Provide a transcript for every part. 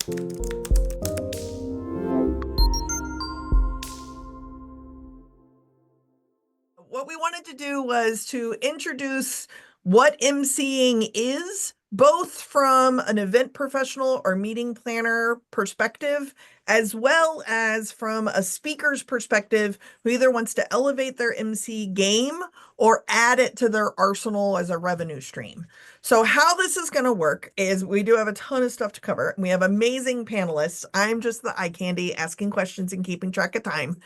What we wanted to do was to introduce what emceeing is, both from an event professional or meeting planner perspective, as well as from a speaker's perspective who either wants to elevate their MC game or add it to their arsenal as a revenue stream. So how this is going to work is we do have a ton of stuff to cover. We have amazing panelists. I'm just the eye candy asking questions and keeping track of time.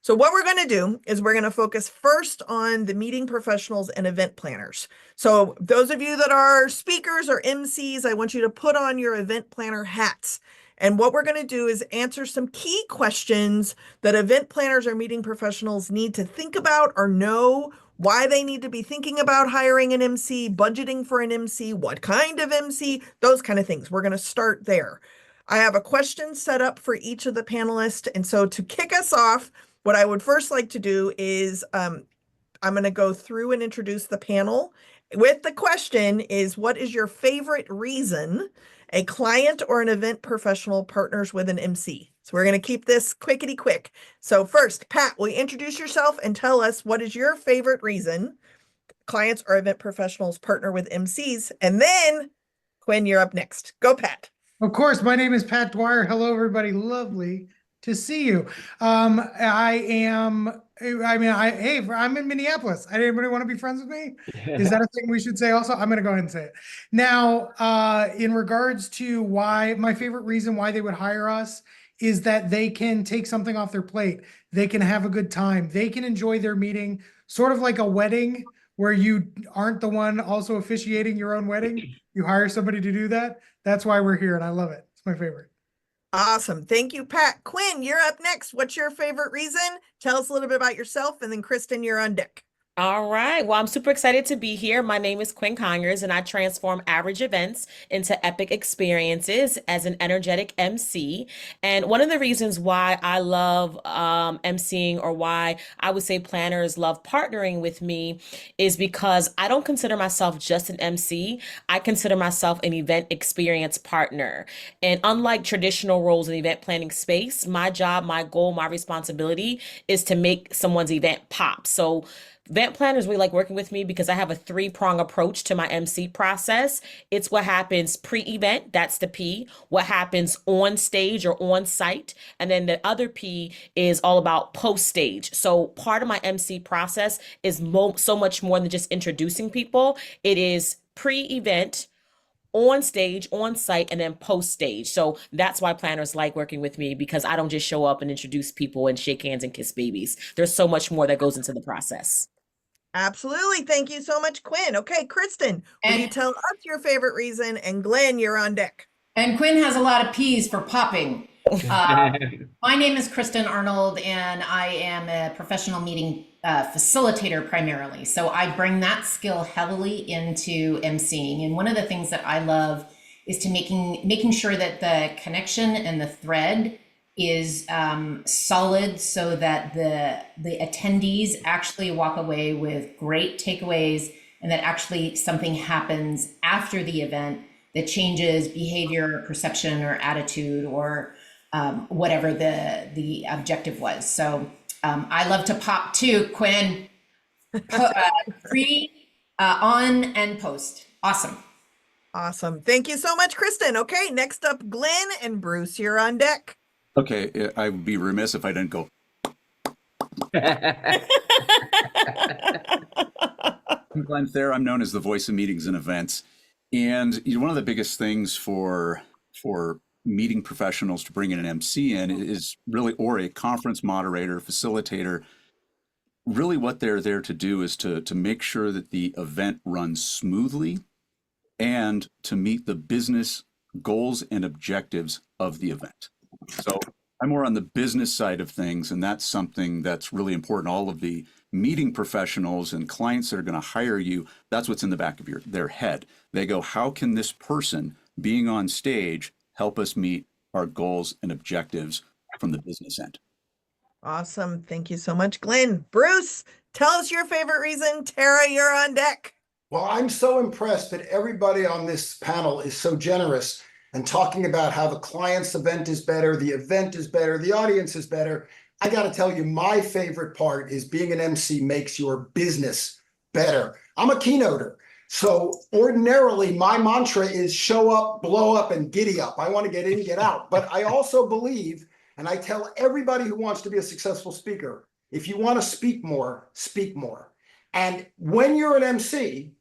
So what we're going to do is we're going to focus first on the meeting professionals and event planners. So those of you that are speakers or MCs, I want you to put on your event planner hats. And what we're going to do is answer some key questions that event planners or meeting professionals need to think about or know why they need to be thinking about hiring an MC, budgeting for an MC, what kind of MC, those kind of things. We're going to start there. I have a question set up for each of the panelists. And so to kick us off, what I would first like to do is I'm going to go through and introduce the panel with the question is, what is your favorite reason a client or an event professional partners with an MC? So we're going to keep this quickety quick. So first, Pat, will you introduce yourself and tell us what is your favorite reason clients or event professionals partner with MCs? And then Quinn, you're up next. Go, Pat. Of course, my name is Pat Dwyer. Hello, everybody. Lovely to see you. I'm in Minneapolis. Anybody want to be friends with me? Is that a thing we should say also? I'm going to go ahead and say it. Now, in regards to why, my favorite reason why they would hire us is that they can take something off their plate. They can have a good time. They can enjoy their meeting, sort of like a wedding where you aren't the one also officiating your own wedding. You hire somebody to do that. That's why we're here, and I love it. It's my favorite. Awesome. Thank you, Pat. Quinn, you're up next. What's your favorite reason? Tell us a little bit about yourself, and then Kristen, you're on deck. All right. Well, I'm super excited to be here. My name is Quinn Congers, and I transform average events into epic experiences as an energetic MC. And one of the reasons why I love MCing, or why I would say planners love partnering with me, is because I don't consider myself just an MC. I consider myself an event experience partner. And unlike traditional roles in the event planning space, my job, my goal, my responsibility is to make someone's event pop. So event planners really like working with me because I have a three-prong approach to my MC process. It's what happens pre-event, that's the P, what happens on stage or on site, and then the other P is all about post-stage. So part of my MC process is so much more than just introducing people. It is pre-event, on stage, on site, and then post stage. So that's why planners like working with me, because I don't just show up and introduce people and shake hands and kiss babies. There's so much more that goes into the process. Absolutely. Thank you so much, Quinn. Okay, Kristen, will you tell us your favorite reason? And Glenn, you're on deck. And Quinn has a lot of P's for popping. My name is Kristen Arnold, and I am a professional meeting facilitator primarily. So I bring that skill heavily into emceeing. And one of the things that I love is to making sure that the connection and the thread is solid, so that the attendees actually walk away with great takeaways, and that actually something happens after the event that changes behavior, perception, or attitude, or whatever the objective was. So I love to pop too, Quinn. Pre, on, and post. Awesome. Awesome. Thank you so much, Kristen. Okay, next up, Glenn and Bruce, you're on deck. Okay, I would be remiss if I didn't go. I'm Glenn Thayer. I'm known as the voice of meetings and events. And one of the biggest things for meeting professionals to bring in an MC in is really, or a conference moderator, facilitator. Really what they're there to do is to make sure that the event runs smoothly and to meet the business goals and objectives of the event. So I'm more on the business side of things, and that's something that's really important. All of the meeting professionals and clients that are going to hire you, that's what's in the back of their head. They go, how can this person being on stage help us meet our goals and objectives from the business end? Awesome. Thank you so much, Glenn. Bruce, tell us your favorite reason. Tara, you're on deck. Well, I'm so impressed that everybody on this panel is so generous. and talking about how the client's event is better, the event is better, the audience is better. I got to tell you, my favorite part is being an MC makes your business better. I'm a keynoter. So ordinarily, my mantra is show up, blow up, and giddy up. I want to get in, get out. But I also believe, and I tell everybody who wants to be a successful speaker, if you want to speak more, speak more. And when you're an MC,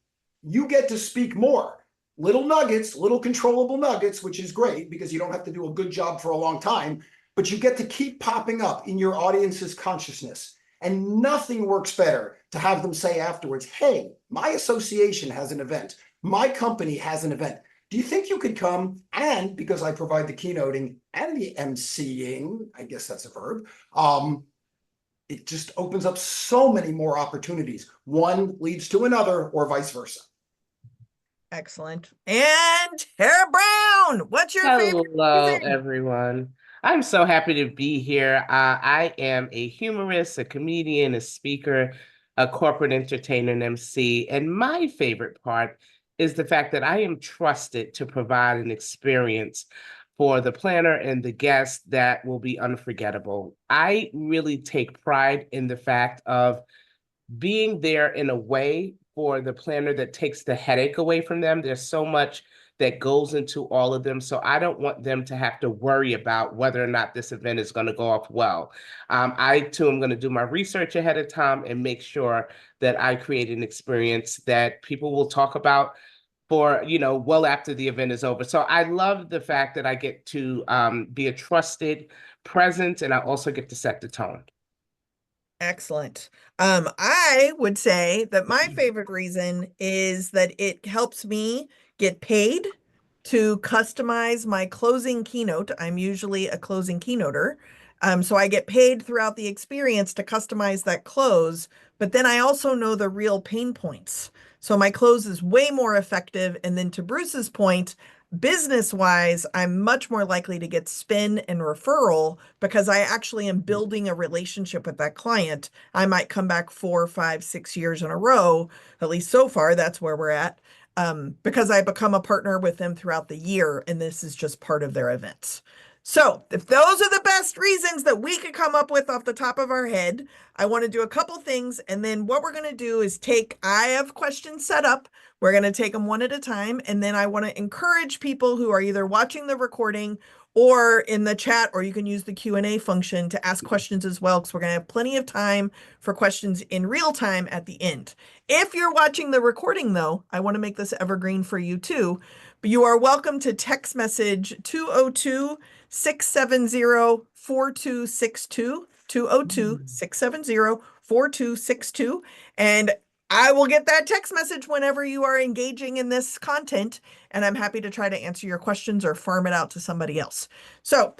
you get to speak more. Little nuggets, little controllable nuggets, which is great because you don't have to do a good job for a long time, but you get to keep popping up in your audience's consciousness. And nothing works better to have them say afterwards, hey, my association has an event. My company has an event. Do you think you could come? And because I provide the keynoting and the emceeing, I guess that's a verb, it just opens up so many more opportunities. One leads to another or vice versa. Excellent. And Tara Brown, what's your favorite Hello, reason? everyone. I'm so happy to be here. I am a humorist, a comedian, a speaker, a corporate entertainer, and MC. And my favorite part is the fact that I am trusted to provide an experience for the planner and the guests that will be unforgettable. I really take pride in the fact of being there in a way for the planner that takes the headache away from them. There's so much that goes into all of them. So I don't want them to have to worry about whether or not this event is going to go off well. I too am going to do my research ahead of time and make sure that I create an experience that people will talk about for, well after the event is over. So I love the fact that I get to be a trusted presence, and I also get to set the tone. Excellent. I would say that my favorite reason is that it helps me get paid to customize my closing keynote. I'm usually a closing keynoter. So I get paid throughout the experience to customize that close, but then I also know the real pain points. So my close is way more effective. And then to Bruce's point, business-wise, I'm much more likely to get spin and referral because I actually am building a relationship with that client. I might come back 4, 5, 6 years in a row, at least so far, that's where we're at, because I become a partner with them throughout the year, and this is just part of their events. So if those are the best reasons that we could come up with off the top of our head, I want to do a couple things. And then what we're going to do is I have questions set up. We're going to take them one at a time. And then I want to encourage people who are either watching the recording or in the chat, or you can use the Q&A function to ask questions as well, because we're going to have plenty of time for questions in real time at the end. If you're watching the recording, though, I want to make this evergreen for you too. But you are welcome to text message 202-670-4262, 202-670-4262. And I will get that text message whenever you are engaging in this content, and I'm happy to try to answer your questions or farm it out to somebody else. So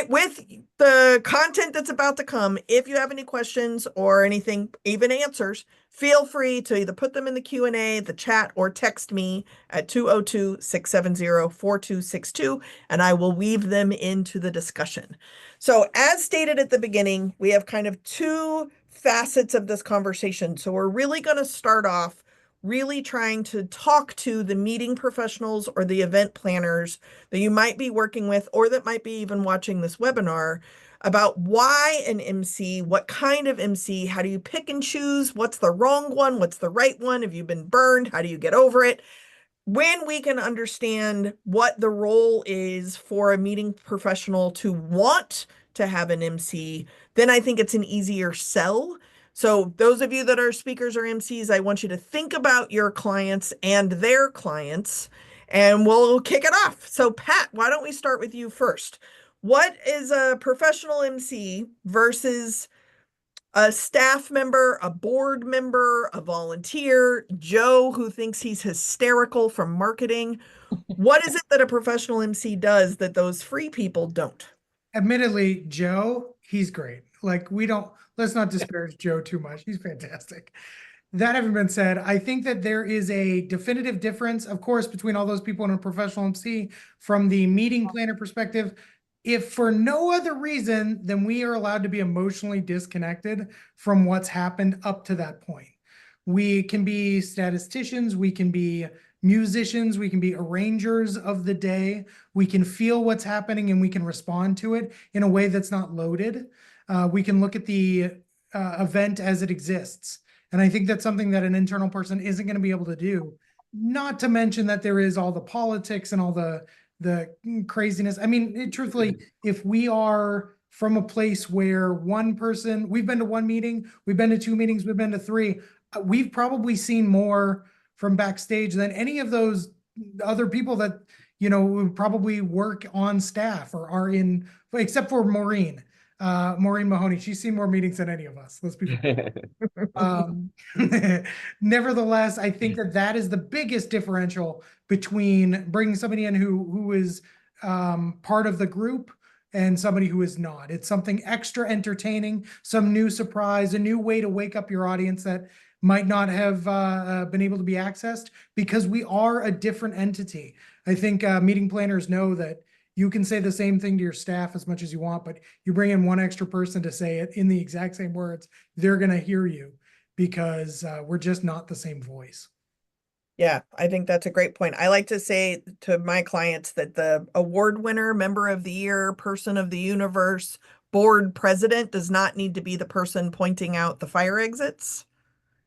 with the content that's about to come, if you have any questions or anything, even answers, feel free to either put them in the Q&A, the chat, or text me at 202-670-4262, and I will weave them into the discussion. So as stated at the beginning, we have kind of two facets of this conversation. So we're really going to start off really trying to talk to the meeting professionals or the event planners that you might be working with, or that might be even watching this webinar, about why an MC, what kind of MC, how do you pick and choose, what's the wrong one, what's the right one, have you been burned, how do you get over it? When we can understand what the role is for a meeting professional to want to have an MC, then I think it's an easier sell. So those of you that are speakers or MCs, I want you to think about your clients and their clients, and we'll kick it off. So Pat, why don't we start with you first? What is a professional MC versus a staff member, a board member, a volunteer, Joe, who thinks he's hysterical from marketing? What is it that a professional MC does that those free people don't? Admittedly, Joe, he's great. Like, let's not disparage Joe too much. He's fantastic. That having been said, I think that there is a definitive difference, of course, between all those people and a professional MC from the meeting planner perspective. If for no other reason than we are allowed to be emotionally disconnected from what's happened up to that point. We can be statisticians, we can be musicians, we can be arrangers of the day. We can feel what's happening and we can respond to it in a way that's not loaded. We can look at the event as it exists. And I think that's something that an internal person isn't going to be able to do. Not to mention that there is all the politics and all the craziness. I mean, truthfully, if we are from a place where one person, we've been to one meeting, we've been to two meetings, we've been to three, we've probably seen more from backstage than any of those other people that, you know, would probably work on staff or are in, except for Maureen Mahoney. She's seen more meetings than any of us. Let's be nevertheless, I think that is the biggest differential between bringing somebody in who is part of the group and somebody who is not. It's something extra entertaining, some new surprise, a new way to wake up your audience that might not have been able to be accessed because we are a different entity. I think meeting planners know that you can say the same thing to your staff as much as you want, but you bring in one extra person to say it in the exact same words, they're going to hear you because we're just not the same voice. Yeah, I think that's a great point. I like to say to my clients that the award winner, member of the year, person of the universe, board president does not need to be the person pointing out the fire exits.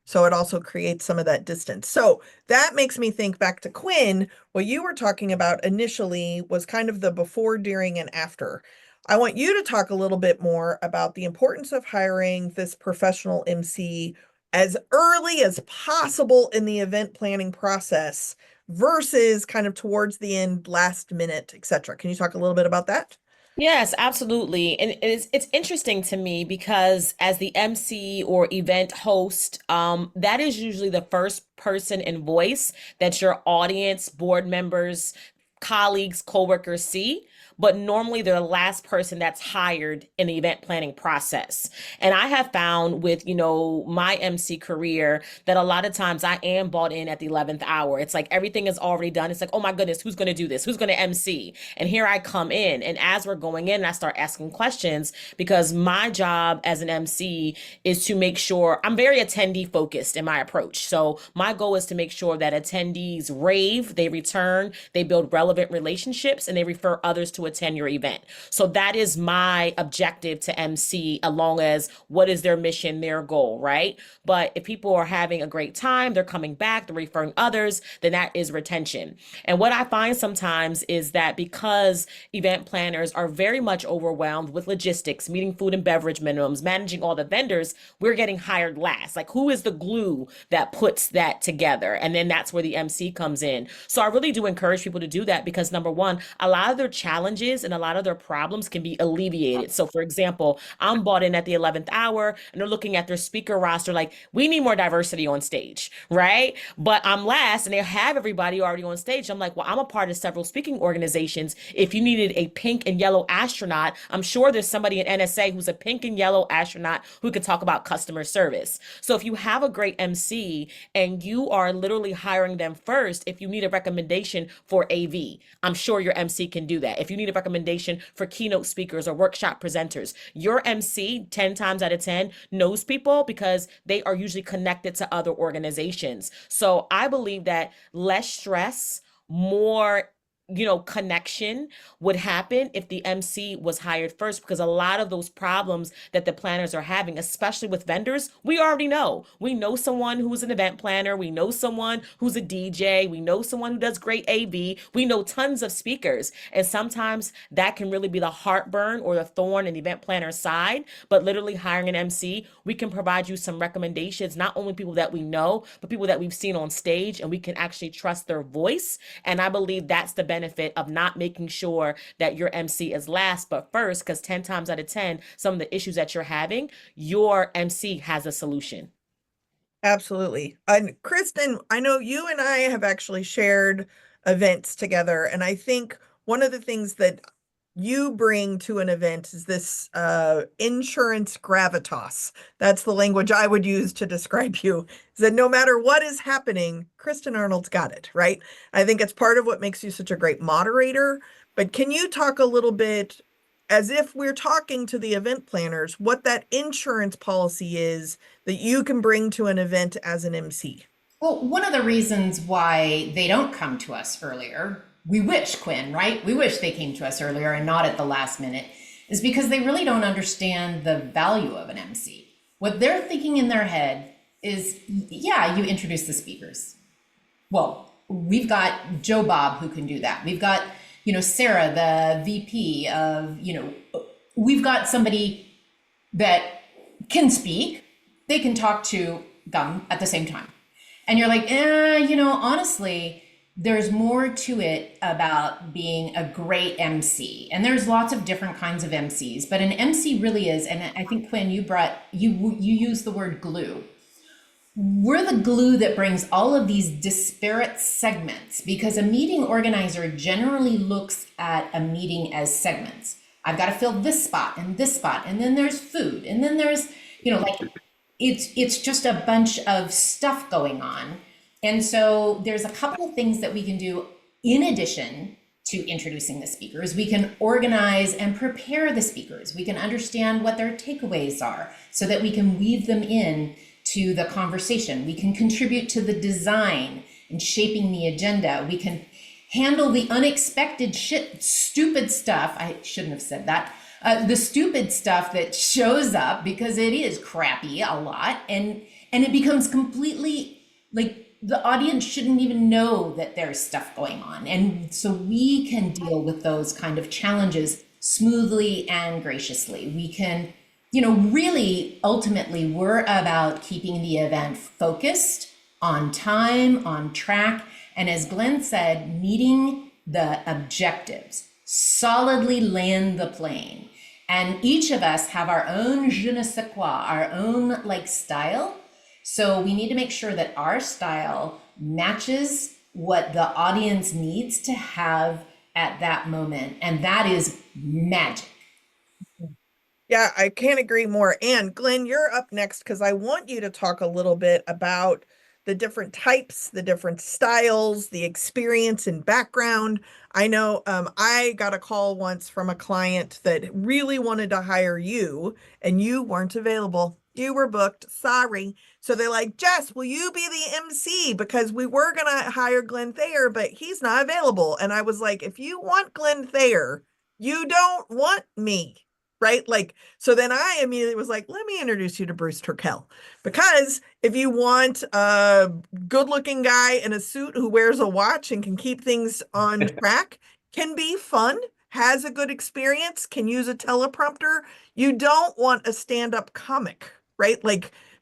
So it also creates some of that distance. So that makes me think back to Quinn. What you were talking about initially was kind of the before, during, and after. I want you to talk a little bit more about the importance of hiring this professional MC as early as possible in the event planning process versus kind of towards the end, last minute, etc. Can you talk a little bit about that? Yes, absolutely. And it's interesting to me because as the MC or event host, that is usually the first person and voice that your audience, board members, colleagues, coworkers see. But normally they're the last person that's hired in the event planning process. And I have found with, my MC career that a lot of times I am bought in at the 11th hour. It's like everything is already done. It's like, oh my goodness, who's going to do this? Who's going to MC? And here I come in. And as we're going in, I start asking questions because my job as an MC is to make sure I'm very attendee focused in my approach. So my goal is to make sure that attendees rave, they return, they build relevant relationships, and they refer others to attend your event. So that is my objective to MC, along as what is their mission, their goal, right? But if people are having a great time, they're coming back, they're referring others, then that is retention. And what I find sometimes is that because event planners are very much overwhelmed with logistics, meeting food and beverage minimums, managing all the vendors, we're getting hired last. Like, who is the glue that puts that together? And then that's where the MC comes in. So I really do encourage people to do that because, number one, a lot of their challenges and a lot of their problems can be alleviated. So for example, I'm bought in at the 11th hour and they're looking at their speaker roster like, we need more diversity on stage, right? But I'm last and they have everybody already on stage. I'm like, well, I'm a part of several speaking organizations. If you needed a pink and yellow astronaut, I'm sure there's somebody in NSA who's a pink and yellow astronaut who could talk about customer service. So if you have a great MC and you are literally hiring them first, if you need a recommendation for AV, I'm sure your MC can do that. If you need a recommendation for keynote speakers or workshop presenters, your MC 10 times out of 10 knows people because they are usually connected to other organizations. So I believe that less stress, more connection would happen if the MC was hired first, because a lot of those problems that the planners are having, especially with vendors, we already know. We know someone who's an event planner. We know someone who's a DJ. We know someone who does great AV. We know tons of speakers. And sometimes that can really be the heartburn or the thorn in the event planner's side. But literally hiring an MC, we can provide you some recommendations, not only people that we know, but people that we've seen on stage, and we can actually trust their voice. And I believe that's the benefit of not making sure that your MC is last but first, because 10 times out of 10, some of the issues that you're having, your MC has a solution. Absolutely. And Kristen, I know you and I have actually shared events together, and I think one of the things that you bring to an event is this insurance gravitas. That's the language I would use to describe you, is that no matter what is happening, Kristen Arnold's got it, right? I think it's part of what makes you such a great moderator. But can you talk a little bit, as if we're talking to the event planners, what that insurance policy is that you can bring to an event as an MC? Well, one of the reasons why they don't come to us earlier, we wish, Quinn, right? We wish they came to us earlier and not at the last minute, is because they really don't understand the value of an MC. What they're thinking in their head is, yeah, you introduce the speakers. Well, we've got Joe Bob who can do that. We've got, Sarah, the VP of, we've got somebody that can speak. They can talk to them at the same time. And you're like, honestly, there's more to it about being a great MC. And there's lots of different kinds of MCs, but an MC really is, and I think Quinn, you used the word glue. We're the glue that brings all of these disparate segments, because a meeting organizer generally looks at a meeting as segments. I've got to fill this spot, and then there's food, and then there's, it's just a bunch of stuff going on. And so there's a couple of things that we can do in addition to introducing the speakers. We can organize and prepare the speakers. We can understand what their takeaways are so that we can weave them in to the conversation. We can contribute to the design and shaping the agenda. We can handle the unexpected stupid stuff. I shouldn't have said that. The stupid stuff that shows up, because it is crappy a lot, and it becomes completely like the audience shouldn't even know that there's stuff going on. And so we can deal with those kind of challenges smoothly and graciously. We can, really ultimately we're about keeping the event focused, on time, on track, and as Glenn said, meeting the objectives, solidly land the plane. And each of us have our own je ne sais quoi, our own style. So we need to make sure that our style matches what the audience needs to have at that moment. And that is magic. Yeah, I can't agree more. And Glenn, you're up next because I want you to talk a little bit about the different types, the different styles, the experience and background. I know I got a call once from a client that really wanted to hire you and you weren't available. You were booked. Sorry. So they're like, Jess, will you be the MC? Because we were going to hire Glenn Thayer, but he's not available. And I was like, if you want Glenn Thayer, you don't want me. Right? So then I immediately was like, let me introduce you to Bruce Turkel. Because if you want a good looking guy in a suit who wears a watch and can keep things on track, can be fun, has a good experience, can use a teleprompter, you don't want a stand-up comic, right?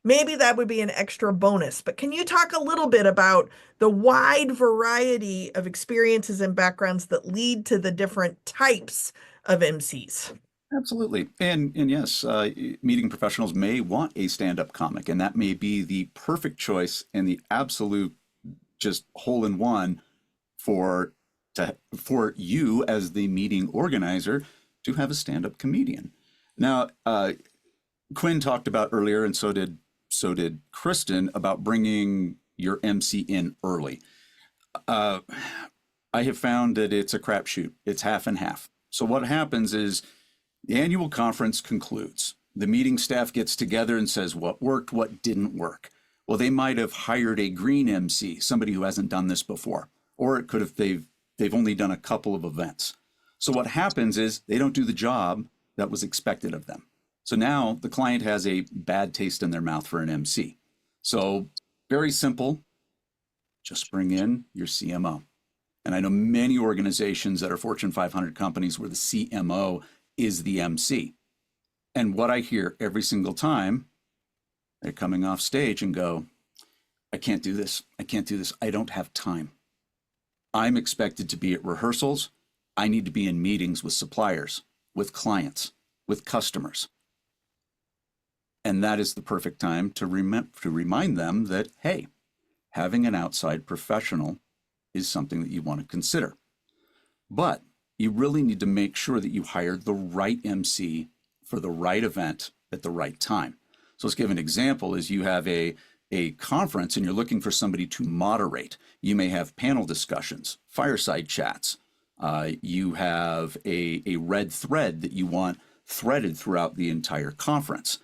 Maybe that would be an extra bonus. But can you talk a little bit about the wide variety of experiences and backgrounds that lead to the different types of MCs? Absolutely. And yes, meeting professionals may want a stand-up comic, and that may be the perfect choice and the absolute just hole in one for you as the meeting organizer to have a stand-up comedian. Now, Quinn talked about earlier, and so did Kristen, about bringing your MC in early. I have found that it's a crapshoot. It's half and half. So what happens is, the annual conference concludes. The meeting staff gets together and says what worked, what didn't work. Well, they might have hired a green MC, somebody who hasn't done this before, or it could have they've only done a couple of events. So what happens is they don't do the job that was expected of them. So now the client has a bad taste in their mouth for an MC. So very simple, just bring in your CMO. And I know many organizations that are Fortune 500 companies where the CMO is the MC. And what I hear every single time, they're coming off stage and go, I can't do this. I can't do this. I don't have time. I'm expected to be at rehearsals. I need to be in meetings with suppliers, with clients, with customers. And that is the perfect time to remind them that, hey, having an outside professional is something that you want to consider. But you really need to make sure that you hire the right MC for the right event at the right time. So let's give an example. Is you have a conference and you're looking for somebody to moderate. You may have panel discussions, fireside chats. You have a red thread that you want threaded throughout the entire conference.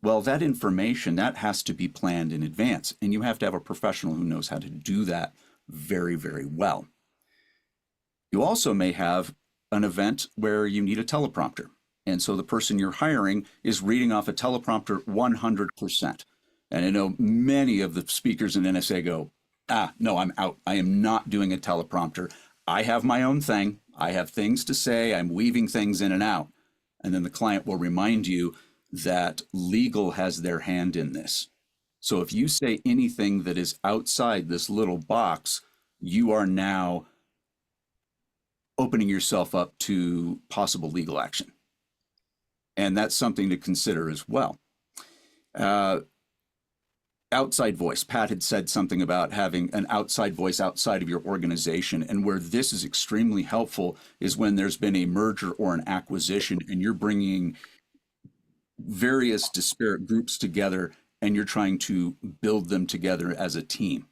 Well, that information, that has to be planned in advance, and you have to have a professional who knows how to do that very, very well. You also may have an event where you need a teleprompter. And so the person you're hiring is reading off a teleprompter 100%. And I know many of the speakers in NSA go, no, I'm out. I am not doing a teleprompter. I have my own thing. I have things to say. I'm weaving things in and out. And then the client will remind you that legal has their hand in this. So if you say anything that is outside this little box, you are now opening yourself up to possible legal action. And that's something to consider as well. Outside voice. Pat had said something about having an outside voice outside of your organization. And where this is extremely helpful is when there's been a merger or an acquisition and you're bringing various disparate groups together and you're trying to build them together as a team.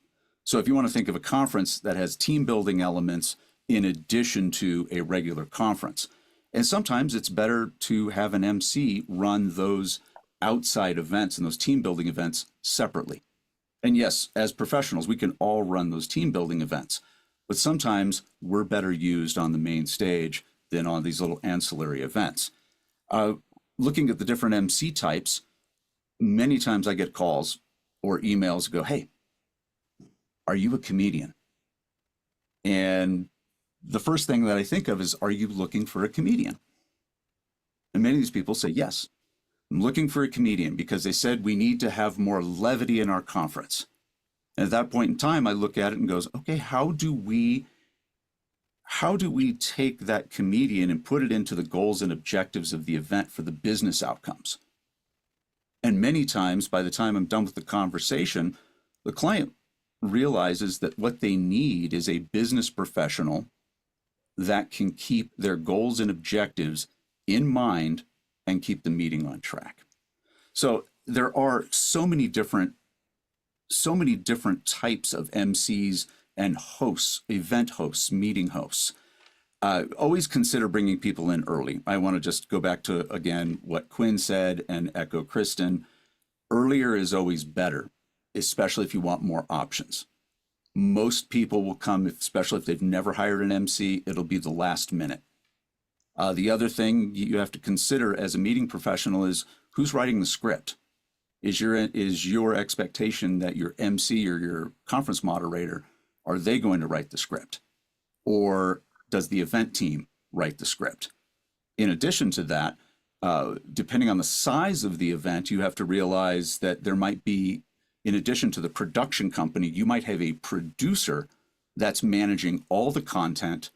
So if you want to think of a conference that has team building elements in addition to a regular conference, and sometimes it's better to have an MC run those outside events and those team building events separately. And yes, as professionals, we can all run those team building events, but sometimes we're better used on the main stage than on these little ancillary events. Looking at the different MC types, many times I get calls or emails that go, hey, are you a comedian? And the first thing that I think of is, are you looking for a comedian? And many of these people say, yes, I'm looking for a comedian because they said we need to have more levity in our conference. And at that point in time, I look at it and goes, okay, how do we take that comedian and put it into the goals and objectives of the event for the business outcomes? And many times, by the time I'm done with the conversation, the client realizes that what they need is a business professional that can keep their goals and objectives in mind and keep the meeting on track. So there are so many different types of MCs and hosts, event hosts, meeting hosts. Always consider bringing people in early. I want to just go back to, again, what Quinn said and echo Kristen. Earlier is always better, especially if you want more options. Most people will come, especially if they've never hired an MC, it'll be the last minute. The other thing you have to consider as a meeting professional is who's writing the script. Is your expectation that your MC or your conference moderator, are they going to write the script? Or does the event team write the script? In addition to that, depending on the size of the event, you have to realize that there might be, in addition to the production company, you might have a producer that's managing all the content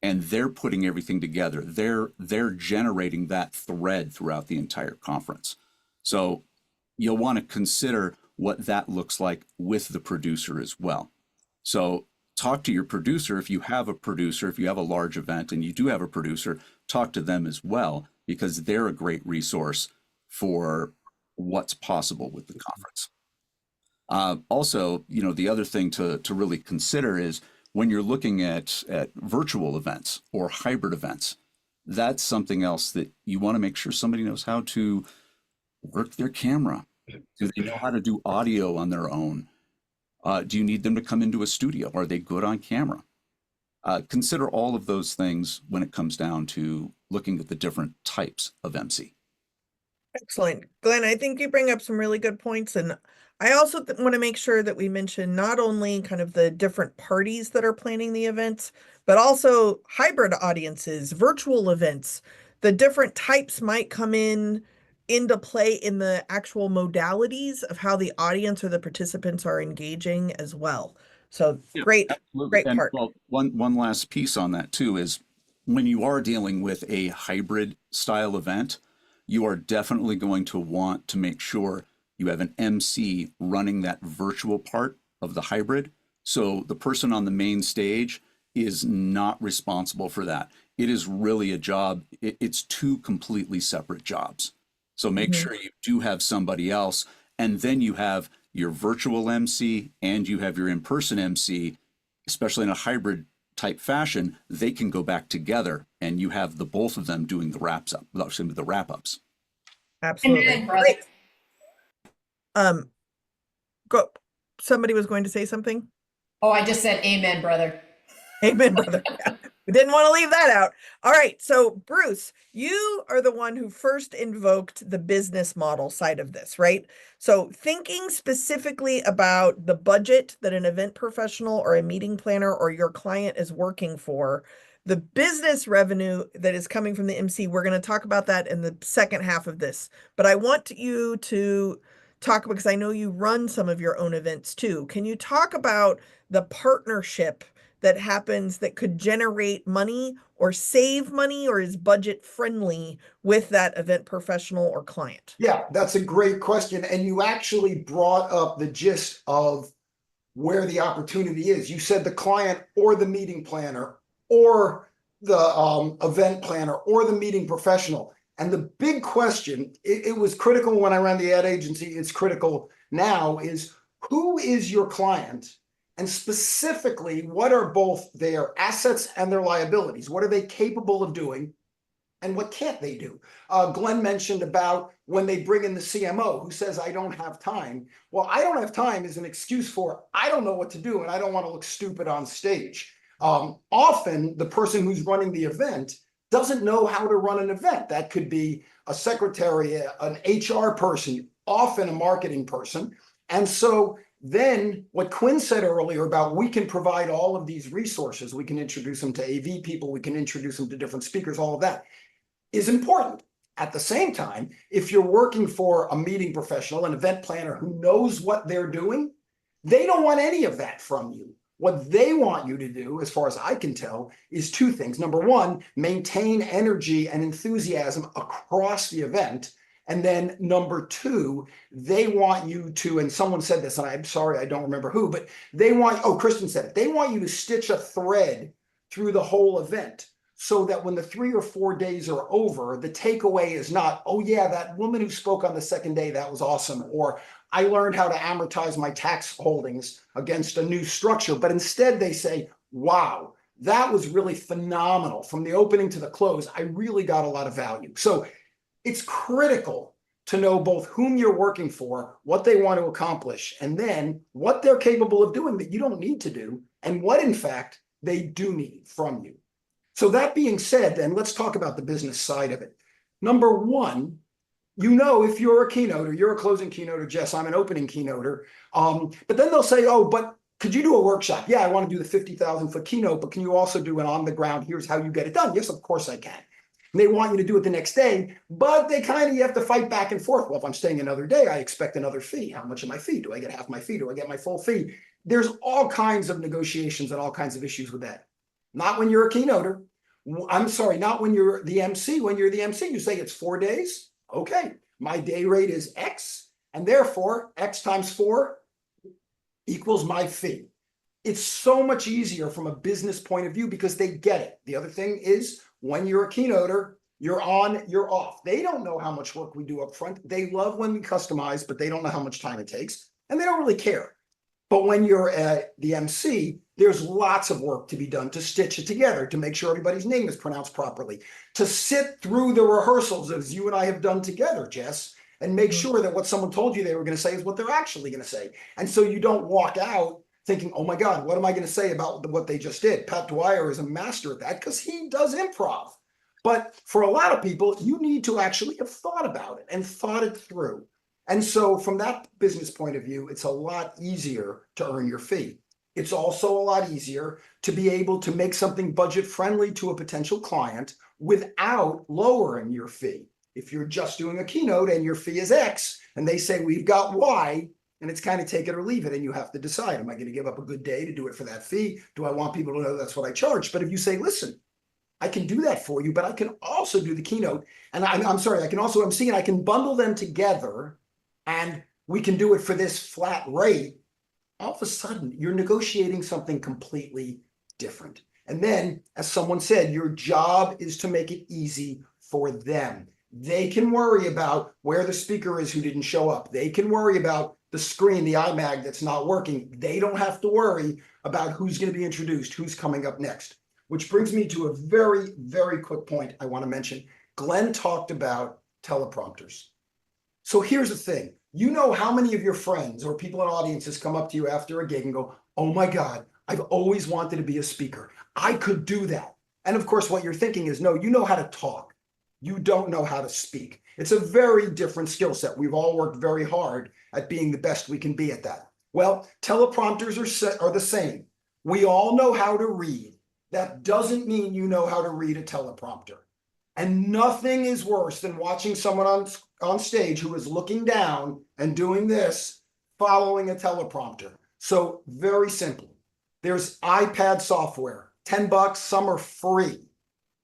and they're putting everything together. They're generating that thread throughout the entire conference. So you'll want to consider what that looks like with the producer as well. So talk to your producer if you have a producer, if you have a large event and you do have a producer, talk to them as well, because they're a great resource for what's possible with the conference. Also, the other thing to really consider is when you're looking at virtual events or hybrid events, that's something else that you want to make sure somebody knows how to work their camera. Do they know how to do audio on their own? Do you need them to come into a studio? Are they good on camera? Consider all of those things when it comes down to looking at the different types of MC. Excellent. Glenn, I think you bring up some really good points. And I also want to make sure that we mention not only kind of the different parties that are planning the events, but also hybrid audiences, virtual events. The different types might come into play in the actual modalities of how the audience or the participants are engaging as well. So Yeah, great, absolutely. great And part. well, one last piece on that too is when you are dealing with a hybrid style event, you are definitely going to want to make sure you have an MC running that virtual part of the hybrid. So the person on the main stage is not responsible for that. It is really a job. It's two completely separate jobs. So make sure you do have somebody else, and then you have your virtual MC and you have your in-person MC, especially in a hybrid type fashion. They can go back together and you have the both of them doing the wrap-ups. Absolutely. Amen, brother. Go. Somebody was going to say something. Oh, I just said amen, brother. Amen, brother. Yeah. We didn't want to leave that out. All right. So, Bruce, you are the one who first invoked the business model side of this, right? So, thinking specifically about the budget that an event professional or a meeting planner or your client is working for, the business revenue that is coming from the MC, we're going to talk about that in the second half of this. But I want you to talk, because I know you run some of your own events too. Can you talk about the partnership that happens that could generate money or save money or is budget friendly with that event professional or client? Yeah, that's a great question. And you actually brought up the gist of where the opportunity is. You said the client or the meeting planner or the event planner or the meeting professional. And the big question, it was critical when I ran the ad agency, it's critical now, is who is your client? And specifically, what are both their assets and their liabilities? What are they capable of doing? And what can't they do? Glenn mentioned about when they bring in the CMO who says, I don't have time. Well, I don't have time is an excuse for, I don't know what to do and I don't want to look stupid on stage. Often the person who's running the event doesn't know how to run an event. That could be a secretary, an HR person, often a marketing person. And so then what Quinn said earlier about we can provide all of these resources, we can introduce them to AV people, we can introduce them to different speakers, all of that is important. At the same time, if you're working for a meeting professional, an event planner who knows what they're doing, they don't want any of that from you. What they want you to do, as far as I can tell, is two things. Number one, maintain energy and enthusiasm across the event. And then number two, they want you to, and someone said this, and I'm sorry, I don't remember who, but they want, oh, Kristen said it. They want you to stitch a thread through the whole event so that when the 3 or 4 days are over, the takeaway is not, oh yeah, that woman who spoke on the second day, that was awesome. Or I learned how to amortize my tax holdings against a new structure. But instead they say, wow, that was really phenomenal. From the opening to the close, I really got a lot of value. So it's critical to know both whom you're working for, what they want to accomplish, and then what they're capable of doing that you don't need to do, and what in fact they do need from you. So that being said, then let's talk about the business side of it. Number one, you know, if you're a keynoter, you're a closing keynoter, Jess, I'm an opening keynoter. But then they'll say, oh, but could you do a workshop? Yeah, I want to do the 50,000 foot keynote, but can you also do an on the ground? Here's how you get it done. Yes, of course I can. And they want you to do it the next day, but they kind of, you have to fight back and forth. Well, if I'm staying another day, I expect another fee. How much of my fee? Do I get half my fee? Do I get my full fee? There's all kinds of negotiations and all kinds of issues with that. Not when you're a keynoter. I'm sorry, not when you're the MC. When you're the MC, you say it's 4 days. Okay, my day rate is X, and therefore X times 4 equals my fee. It's so much easier from a business point of view because they get it. The other thing is when you're a keynoter, you're on, you're off. They don't know how much work we do up front. They love when we customize, but they don't know how much time it takes, and they don't really care. But when you're the MC, there's lots of work to be done to stitch it together, to make sure everybody's name is pronounced properly, to sit through the rehearsals as you and I have done together, Jess, and make sure that what someone told you they were going to say is what they're actually going to say. And so you don't walk out thinking, oh my God, what am I going to say about what they just did? Pat Dwyer is a master at that because he does improv. But for a lot of people, you need to actually have thought about it and thought it through. And so from that business point of view, it's a lot easier to earn your fee. It's also a lot easier to be able to make something budget friendly to a potential client without lowering your fee. If you're just doing a keynote and your fee is X and they say, we've got Y, and it's kind of take it or leave it. And you have to decide, am I going to give up a good day to do it for that fee? Do I want people to know that's what I charge? But if you say, listen, I can do that for you, but I can also do the keynote. And I'm sorry, I can also MC and I can bundle them together and we can do it for this flat rate. All of a sudden, you're negotiating something completely different. And then, as someone said, your job is to make it easy for them. They can worry about where the speaker is who didn't show up. They can worry about the screen, the iMag that's not working. They don't have to worry about who's going to be introduced, who's coming up next. Which brings me to a very, very quick point I want to mention. Glenn talked about teleprompters. So here's the thing. You know how many of your friends or people in audiences come up to you after a gig and go, oh my God, I've always wanted to be a speaker. I could do that. And of course, what you're thinking is, no, you know how to talk. You don't know how to speak. It's a very different skill set. We've all worked very hard at being the best we can be at that. Well, teleprompters are the same. We all know how to read. That doesn't mean you know how to read a teleprompter. And nothing is worse than watching someone on stage who is looking down and doing this, following a teleprompter. So very simple. There's iPad software, $10, some are free,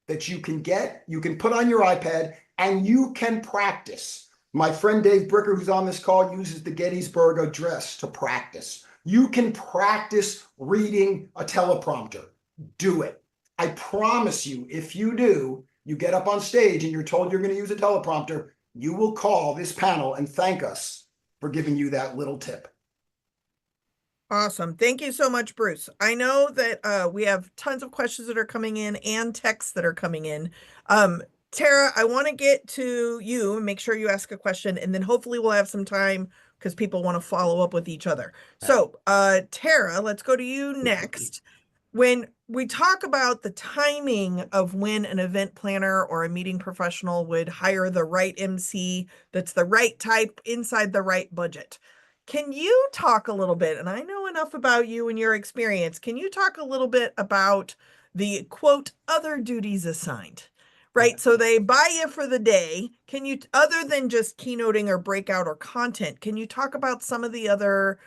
that you can get, you can put on your iPad, and you can practice. My friend Dave Bricker, who's on this call, uses the Gettysburg Address to practice. You can practice reading a teleprompter. Do it. I promise you, if you do, you get up on stage and you're told you're going to use a teleprompter, you will call this panel and thank us for giving you that little tip. Awesome. Thank you so much, Bruce. I know that we have tons of questions that are coming in and texts that are coming in. Tara, I want to get to you and make sure you ask a question, and then hopefully we'll have some time because people want to follow up with each other. So, Tara, let's go to you next. When we talk about the timing of when an event planner or a meeting professional would hire the right MC that's the right type inside the right budget, can you talk a little bit, and I know enough about you and your experience, can you talk a little bit about the quote, other duties assigned, right? Yeah. So they buy you for the day. Can you, other than just keynoting or breakout or content, can you talk about some of the other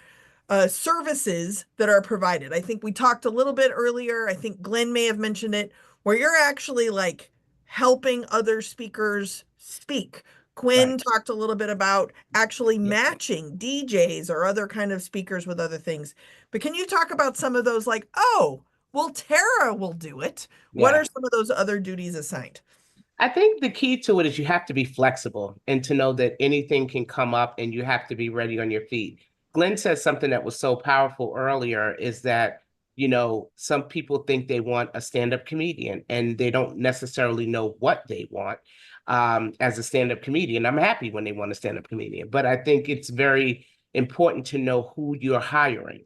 services that are provided? I think we talked a little bit earlier. I think Glenn may have mentioned it, where you're actually like helping other speakers speak. Quinn talked a little bit about actually matching DJs or other kind of speakers with other things. But can you talk about some of those, like, oh, well, Tara will do it. What are some of those other duties assigned? I think the key to it is you have to be flexible and to know that anything can come up and you have to be ready on your feet. Glenn said something that was so powerful earlier, is that, you know, some people think they want a stand-up comedian and they don't necessarily know what they want as a stand-up comedian. I'm happy when they want a stand-up comedian, but I think it's very important to know who you're hiring.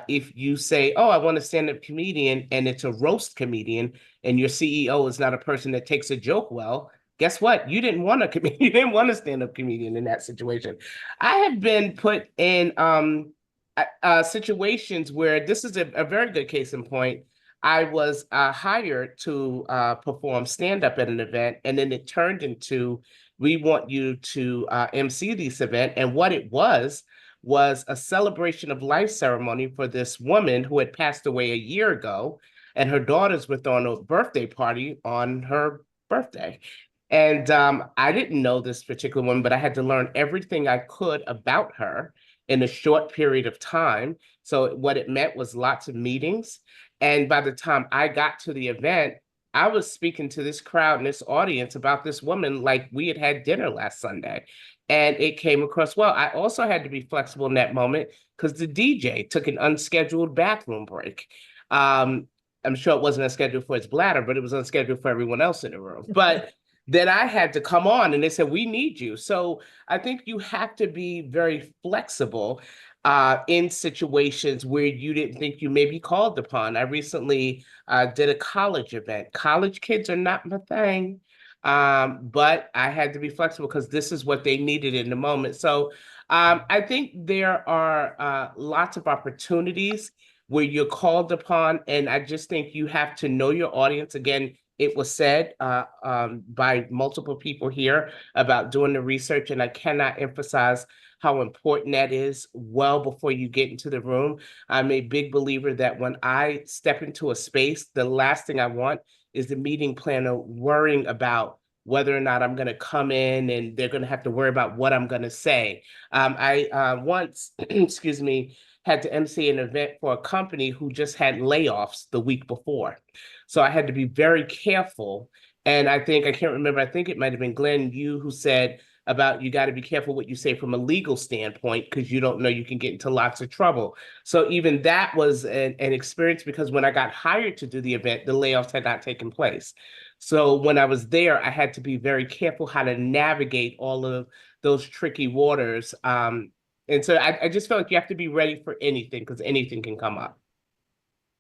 If you say, oh, I want a stand-up comedian, and it's a roast comedian, and your CEO is not a person that takes a joke well, guess what? You didn't want you didn't want a stand-up comedian in that situation. I have been put in situations where this is a very good case in point. I was hired to perform stand-up at an event, and then it turned into, we want you to MC this event. And what it was a celebration of life ceremony for this woman who had passed away a year ago, and her daughters were throwing a birthday party on her birthday. And I didn't know this particular woman, but I had to learn everything I could about her in a short period of time. So what it meant was lots of meetings. And by the time I got to the event, I was speaking to this crowd and this audience about this woman like we had had dinner last Sunday. And it came across well. I also had to be flexible in that moment because the DJ took an unscheduled bathroom break. I'm sure it wasn't unscheduled for his bladder, but it was unscheduled for everyone else in the room. But then I had to come on and they said, we need you. So I think you have to be very flexible in situations where you didn't think you may be called upon. I recently did a college event. College kids are not my thing, but I had to be flexible because this is what they needed in the moment. So I think there are lots of opportunities where you're called upon, and I just think you have to know your audience. Again, it was said by multiple people here about doing the research, and I cannot emphasize how important that is well before you get into the room. I'm a big believer that when I step into a space, the last thing I want is the meeting planner worrying about whether or not I'm going to come in and they're going to have to worry about what I'm going to say. I once, excuse me, had to MC an event for a company who just had layoffs the week before. So I had to be very careful. And I think, I can't remember, I think it might have been Glenn, you who said about you got to be careful what you say from a legal standpoint because you don't know, you can get into lots of trouble. So even that was an experience, because when I got hired to do the event, the layoffs had not taken place. So when I was there, I had to be very careful how to navigate all of those tricky waters. And so I just felt like you have to be ready for anything because anything can come up.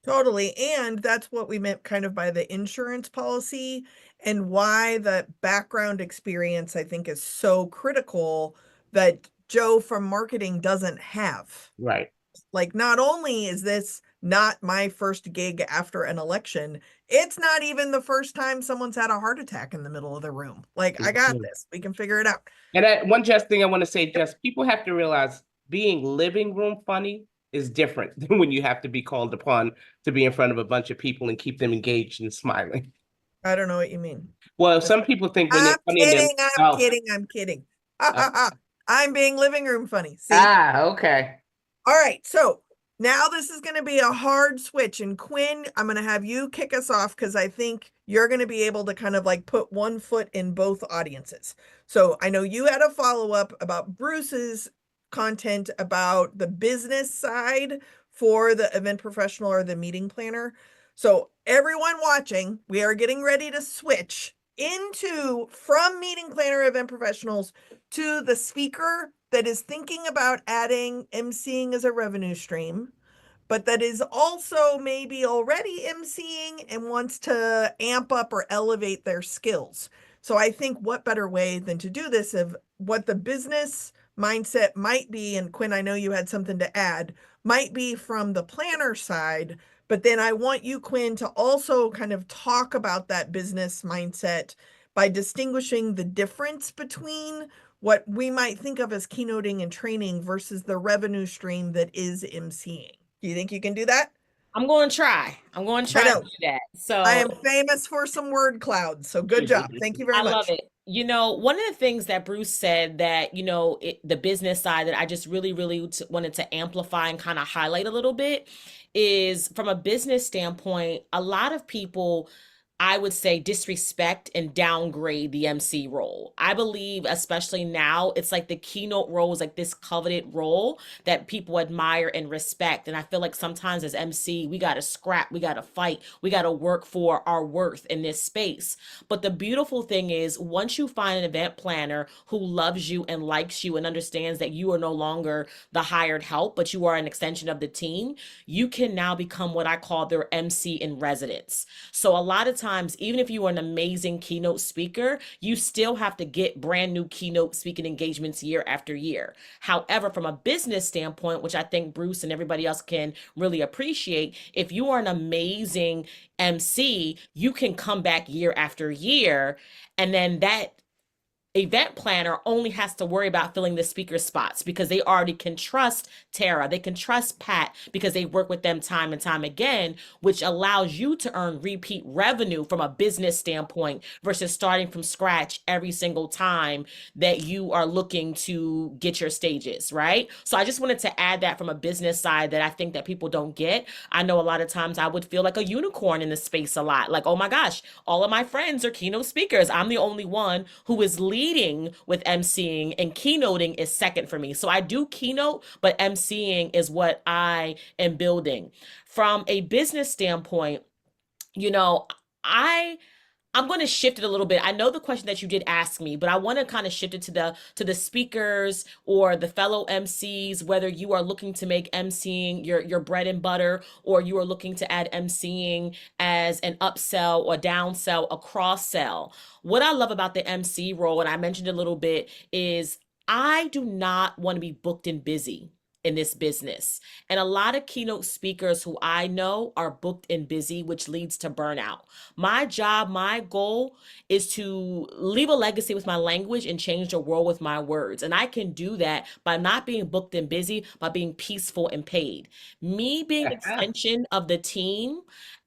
Totally. And that's what we meant kind of by the insurance policy, and why the background experience, I think, is so critical that Joe from marketing doesn't have. Right. Like, not only is this not my first gig after an election, it's not even the first time someone's had a heart attack in the middle of the room. Like, I got this. We can figure it out. And one just thing I want to say, Jess, people have to realize being living room funny is different than when you have to be called upon to be in front of a bunch of people and keep them engaged and smiling. I don't know what you mean. Well, some people think when they're funny in them. I'm kidding. I'm being living room funny. See? Okay. All right. So now this is going to be a hard switch. And Quinn, I'm going to have you kick us off because I think you're going to be able to kind of like put one foot in both audiences. So I know you had a follow-up about Bruce's content about the business side for the event professional or the meeting planner. So everyone watching, we are getting ready to switch into from meeting planner event professionals to the speaker that is thinking about adding emceeing as a revenue stream, but that is also maybe already emceeing and wants to amp up or elevate their skills. So I think what better way than to do this of what the business mindset might be, and Quinn, I know you had something to add, might be from the planner side, but then I want you, Quinn, to also kind of talk about that business mindset by distinguishing the difference between what we might think of as keynoting and training versus the revenue stream that is emceeing. Do you think you can do that? I'm going to try. I'm going to try to do that. So I am famous for some word clouds. So good job. Thank you very much. I love it. You know, one of the things that Bruce said that, you know, the business side that I just really wanted to amplify and kind of highlight a little bit is from a business standpoint, a lot of people, I would say, disrespect and downgrade the MC role. I believe, especially now, it's like the keynote role is like this coveted role that people admire and respect. And I feel like sometimes as MC, we got to scrap, we got to fight, we got to work for our worth in this space. But the beautiful thing is, once you find an event planner who loves you and likes you and understands that you are no longer the hired help, but you are an extension of the team, you can now become what I call their MC in residence. So a lot of times, even if you are an amazing keynote speaker, you still have to get brand new keynote speaking engagements year after year. However, from a business standpoint, which I think Bruce and everybody else can really appreciate, if you are an amazing MC, you can come back year after year, and then that event planner only has to worry about filling the speaker spots because they already can trust Tara. They can trust Pat because they work with them time and time again, which allows you to earn repeat revenue from a business standpoint versus starting from scratch every single time that you are looking to get your stages, right? So I just wanted to add that from a business side that I think that people don't get. I know a lot of times I would feel like a unicorn in the space a lot. Like, oh my gosh, all of my friends are keynote speakers. I'm the only one who is leading with emceeing, and keynoting is second for me. So I do keynote, but emceeing is what I am building. From a business standpoint, you know, I'm going to shift it a little bit. I know the question that you did ask me, but I want to kind of shift it to the speakers or the fellow MCs, whether you are looking to make emceeing your bread and butter, or you are looking to add emceeing as an upsell or downsell, a cross sell. What I love about the MC role, and I mentioned a little bit, is I do not want to be booked and busy in this business. And a lot of keynote speakers who I know are booked and busy, which leads to burnout. My job, my goal is to leave a legacy with my language and change the world with my words. And I can do that by not being booked and busy, by being peaceful and paid. Me being an extension of the team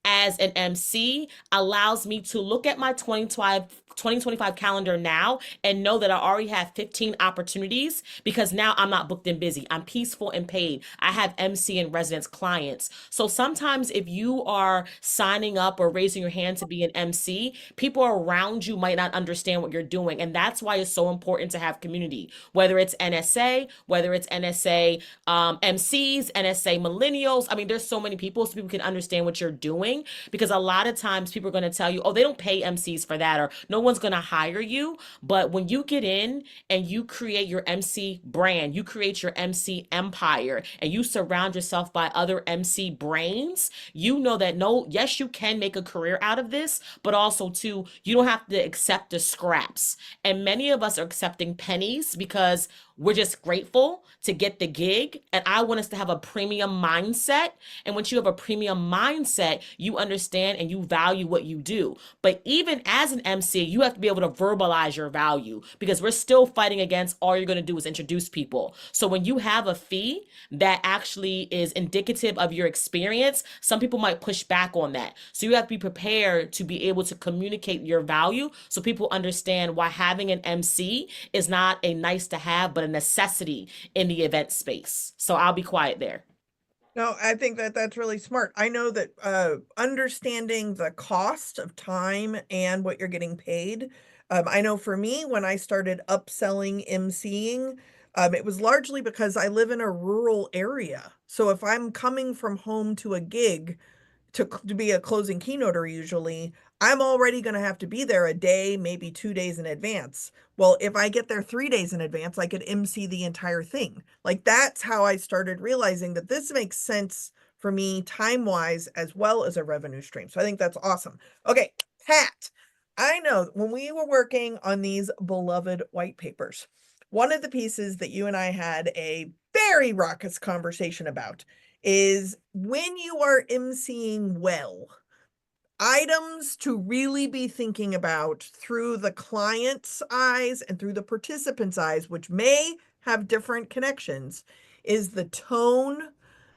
as an MC allows me to look at my 2025 calendar now and know that I already have 15 opportunities because now I'm not booked and busy. I'm peaceful and paid. I have MC and residence clients. So sometimes if you are signing up or raising your hand to be an MC, people around you might not understand what you're doing. And that's why it's so important to have community, whether it's NSA, whether it's NSA MCs, NSA millennials. I mean, there's so many people so people can understand what you're doing. doing, because a lot of times people are going to tell you, oh, they don't pay MCs for that, or no one's going to hire you. But when you get in and you create your MC brand, you create your MC empire, and you surround yourself by other MC brains, you know that no, yes, you can make a career out of this, but also too, you don't have to accept the scraps. And many of us are accepting pennies because we're just grateful to get the gig. And I want us to have a premium mindset. And once you have a premium mindset, you understand and you value what you do. But even as an MC, you have to be able to verbalize your value, because we're still fighting against all you're going to do is introduce people. So when you have a fee that actually is indicative of your experience, some people might push back on that. So you have to be prepared to be able to communicate your value so people understand why having an MC is not a nice to have, but a necessity in the event space. So I'll be quiet there. No, I think that that's really smart. I know that understanding the cost of time and what you're getting paid. I know for me, when I started upselling emceeing, it was largely because I live in a rural area. So if I'm coming from home to a gig, to be a closing keynoter usually, I'm already going to have to be there a day, maybe 2 days in advance. Well, if I get there 3 days in advance, I could MC the entire thing. Like, that's how I started realizing that this makes sense for me time-wise as well as a revenue stream. So I think that's awesome. Okay, Pat, I know when we were working on these beloved white papers, one of the pieces that you and I had a very raucous conversation about is when you are emceeing well, items to really be thinking about through the client's eyes and through the participant's eyes, which may have different connections, is the tone,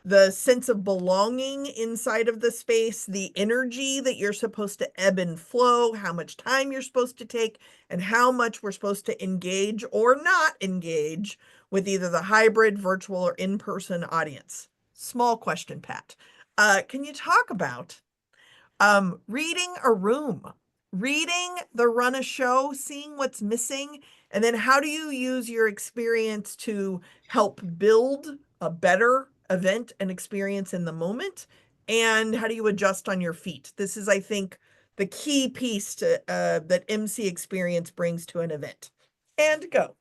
the sense of belonging inside of the space, the energy that you're supposed to ebb and flow, how much time you're supposed to take, and how much we're supposed to engage or not engage with either the hybrid, virtual, or in-person audience. Small question, Pat. Can you talk about reading a room, reading the run a show, seeing what's missing, and then how do you use your experience to help build a better event and experience in the moment? And how do you adjust on your feet? This is, I think, the key piece to that MC experience brings to an event. And go.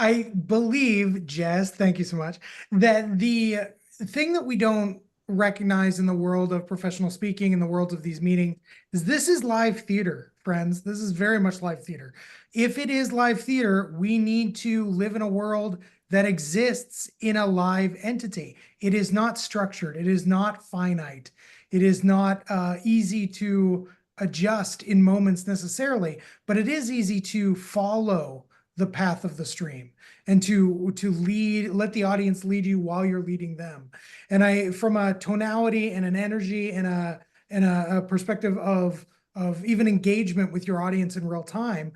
I believe, Jess, thank you so much, that the thing that we don't recognize in the world of professional speaking, in the world of these meetings, is this is live theater, friends. This is very much live theater. If it is live theater, we need to live in a world that exists in a live entity. It is not structured. It is not finite. It is not easy to adjust in moments necessarily, but it is easy to follow the path of the stream and to lead, let the audience lead you while you're leading them. And I, from a tonality and an energy and a perspective of even engagement with your audience in real time,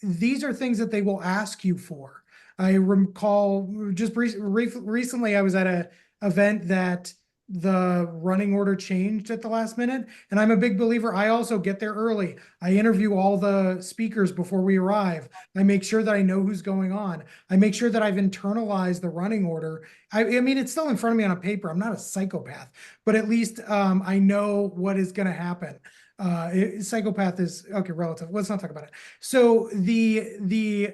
these are things that they will ask you for. I recall just recently I was at an event that the running order changed at the last minute. And I'm a big believer. I also get there early. I interview all the speakers before we arrive. I make sure that I know who's going on. I make sure that I've internalized the running order. I mean, it's still in front of me on a paper. I'm not a psychopath, but at least I know what is going to happen. Psychopath is, okay, relative. Let's not talk about it. So the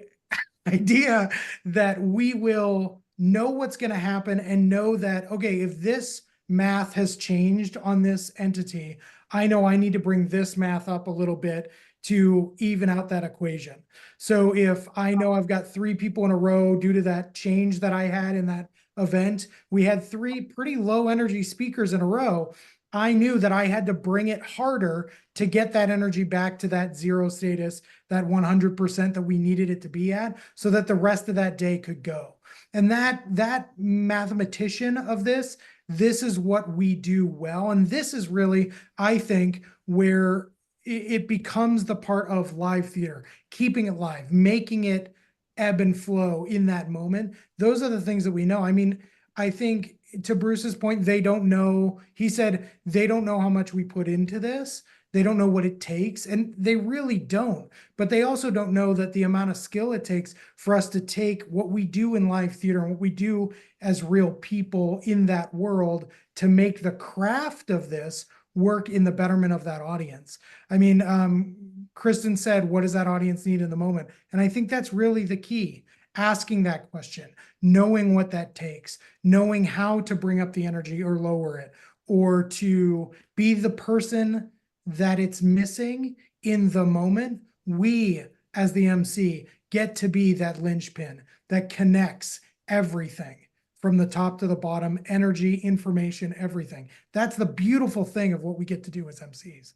idea that we will know what's going to happen and know that, okay, if this math has changed on this entity, I know I need to bring this math up a little bit to even out that equation. So if I know I've got 3 people in a row due to that change that I had in that event, we had 3 pretty low energy speakers in a row, I knew that I had to bring it harder to get that energy back to that 0 status, that 100% that we needed it to be at, so that the rest of that day could go. And that mathematician of this is what we do well. And this is really, I think, where it becomes the part of live theater, keeping it live, making it ebb and flow in that moment. Those are the things that we know. I mean, I think to Bruce's point, they don't know, he said, they don't know how much we put into this. They don't know what it takes, and they really don't. But they also don't know that the amount of skill it takes for us to take what we do in live theater and what we do as real people in that world to make the craft of this work in the betterment of that audience. I mean, Kristen said, what does that audience need in the moment? And I think that's really the key. Asking that question, knowing what that takes, knowing how to bring up the energy or lower it, or to be the person that it's missing in the moment. We, as the MC, get to be that linchpin that connects everything from the top to the bottom, energy, information, everything. That's the beautiful thing of what we get to do as MCs.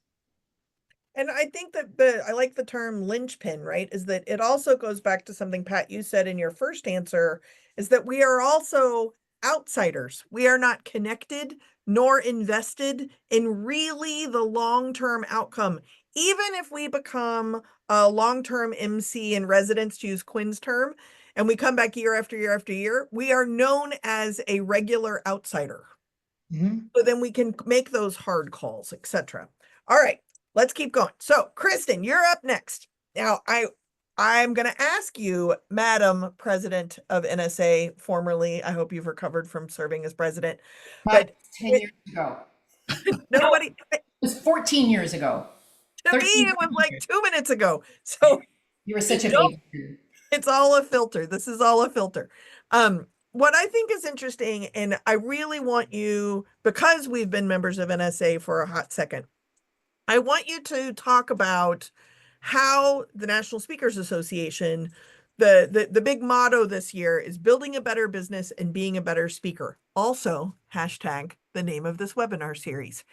And I think that I like the term linchpin, right? Is that it also goes back to something, Pat, you said in your first answer, is that we are also outsiders. We are not connected nor invested in really the long-term outcome. Even if we become a long-term MC in residence, to use Quinn's term, and we come back year after year after year, we are known as a regular outsider. So then we can make those hard calls, etc. All right. Let's keep going. So, Kristen, you're up next. Now, I'm going to ask you, Madam President of NSA, formerly, I hope you've recovered from serving as president. But 10 years ago. Nobody. It was 14 years ago. To me, it was like 2 minutes ago. So you were such a baby. It's all a filter. This is all a filter. What I think is interesting, and I really want you, because we've been members of NSA for a hot second, I want you to talk about how the National Speakers Association, the big motto this year is building a better business and being a better speaker. Also, hashtag the name of this webinar series.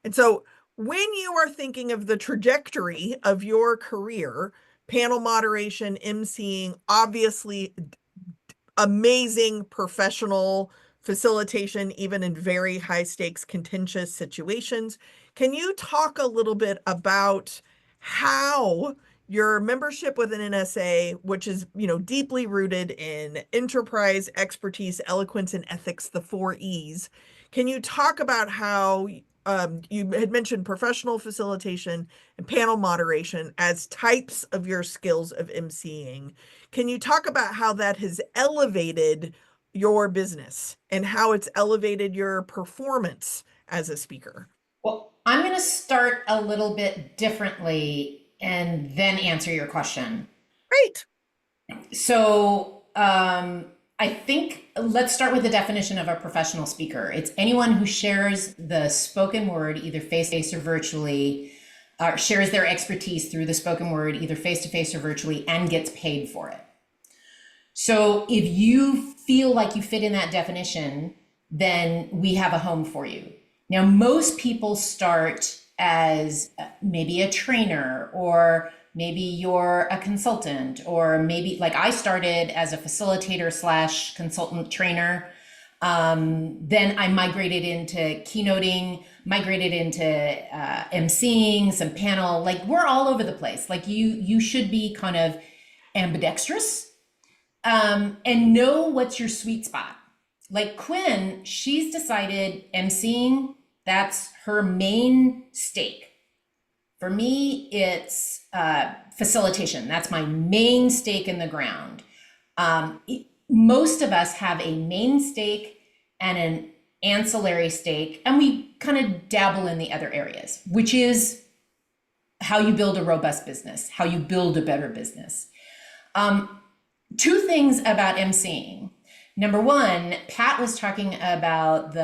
And so when you are thinking of the trajectory of your career, panel moderation, emceeing, obviously amazing professional facilitation, even in very high stakes, contentious situations. Can you talk a little bit about how your membership with an NSA, which is, deeply rooted in enterprise, expertise, eloquence, and ethics, the 4 E's, can you talk about how you had mentioned professional facilitation and panel moderation as types of your skills of emceeing? Can you talk about how that has elevated your business and how it's elevated your performance as a speaker? Well, I'm going to start a little bit differently and then answer your question. Great. So I think let's start with the definition of a professional speaker. It's anyone who shares the spoken word, either face-to-face or virtually, shares their expertise through the spoken word, either face-to-face or virtually, and gets paid for it. So if you feel like you fit in that definition, then we have a home for you. Now, most people start as maybe a trainer, or maybe you're a consultant, or maybe like I started as a facilitator / consultant trainer. Then I migrated into keynoting, migrated into emceeing, some panel, like we're all over the place. Like you should be kind of ambidextrous and know what's your sweet spot. Like Quinn, she's decided emceeing, that's her main stake. For me, it's facilitation. That's my main stake in the ground. Most of us have a main stake and an ancillary stake, and we kind of dabble in the other areas, which is how you build a robust business, how you build a better business. 2 things about emceeing. Number 1, Pat was talking about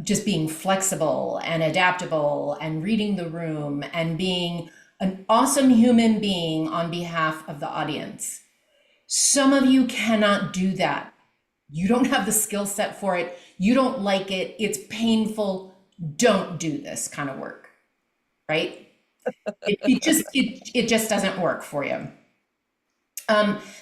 just being flexible and adaptable and reading the room and being an awesome human being on behalf of the audience. Some of you cannot do that. You don't have the skill set for it. You don't like it. It's painful. Don't do this kind of work, right? It just doesn't work for you.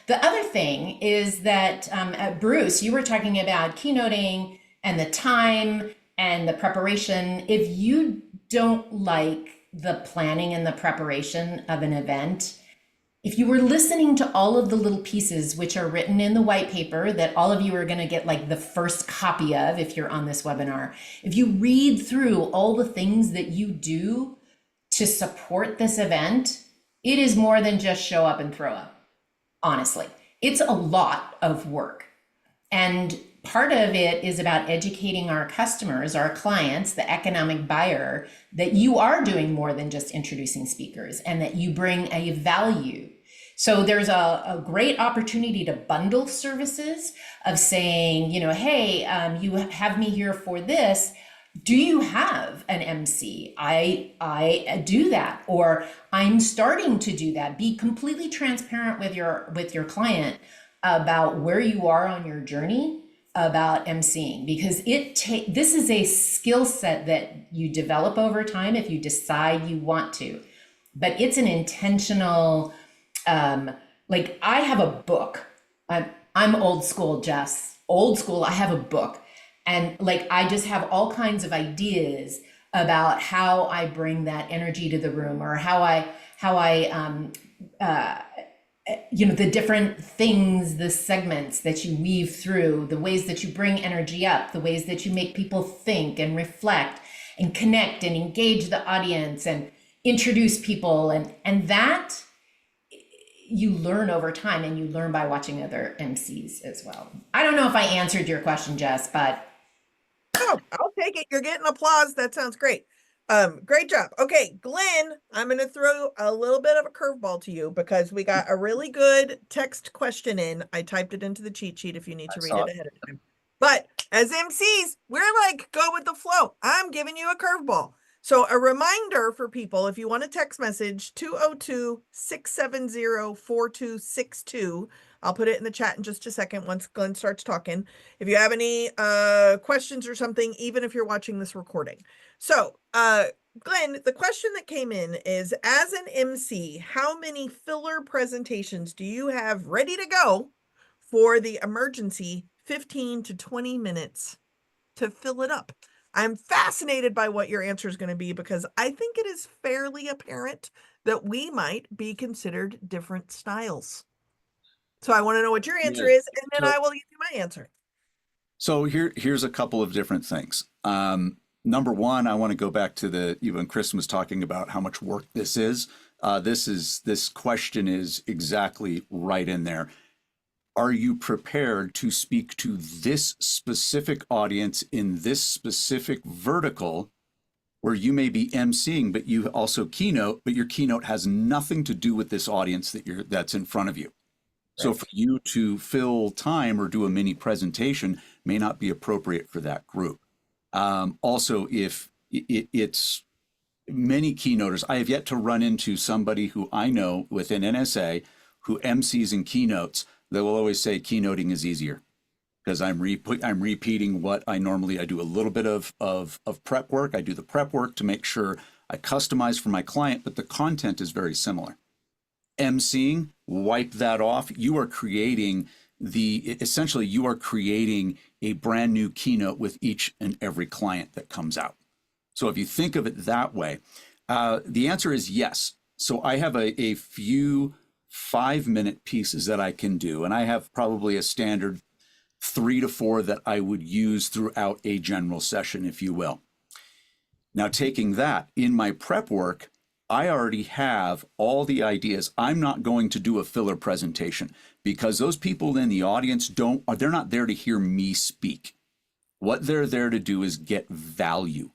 The other thing is that, Bruce, you were talking about keynoting and the time and the preparation. If you don't like the planning and the preparation of an event, if you were listening to all of the little pieces which are written in the white paper that all of you are going to get like the first copy of if you're on this webinar, if you read through all the things that you do to support this event, it is more than just show up and throw up. Honestly, it's a lot of work. And part of it is about educating our customers, our clients, the economic buyer, that you are doing more than just introducing speakers and that you bring a value. So there's a great opportunity to bundle services of saying, you know, hey, you have me here for this. Do you have an MC? I do that, or I'm starting to do that. Be completely transparent with your client about where you are on your journey about emceeing, because this is a skill set that you develop over time if you decide you want to, but it's an intentional. Like I have a book. I'm old school, Jess. Old school. I have a book. And like, I just have all kinds of ideas about how I bring that energy to the room, or how I you know, the different things, the segments that you weave through, the ways that you bring energy up, the ways that you make people think and reflect and connect and engage the audience and introduce people. And that you learn over time, and you learn by watching other MCs as well. I don't know if I answered your question, Jess, but. Oh, I'll take it. You're getting applause. That sounds great. Great job. Okay, Glenn, I'm going to throw a little bit of a curveball to you because we got a really good text question in. I typed it into the cheat sheet if you need to read it ahead of time. But as MCs, we're like, go with the flow. I'm giving you a curveball. So a reminder for people, if you want a text message, 202-670-4262. I'll put it in the chat in just a second once Glenn starts talking. If you have any questions or something, even if you're watching this recording. So Glenn, the question that came in is, as an MC, how many filler presentations do you have ready to go for the emergency 15 to 20 minutes to fill it up? I'm fascinated by what your answer is going to be, because I think it is fairly apparent that we might be considered different styles. So I want to know what your answer is, and then I will give you my answer. So here's a couple of different things. Number one, I want to go back to even Kristen was talking about how much work this is. This question is exactly right in there. Are you prepared to speak to this specific audience in this specific vertical where you may be emceeing, but you also keynote, but your keynote has nothing to do with this audience that's in front of you? Right. So for you to fill time or do a mini presentation may not be appropriate for that group. Also, if it's many keynoters, I have yet to run into somebody who I know within NSA who MCs and keynotes. They will always say keynoting is easier because I'm repeating what I do a little bit of prep work. I do the prep work to make sure I customize for my client, but the content is very similar. MCing, wipe that off. You are creating essentially you are creating a brand new keynote with each and every client that comes out. So if you think of it that way, the answer is yes. So I have a few 5-minute pieces that I can do, and I have probably a standard 3 to 4 that I would use throughout a general session, if you will. Now, taking that in my prep work, I already have all the ideas. I'm not going to do a filler presentation because those people in the audience they're not there to hear me speak. What they're there to do is get value.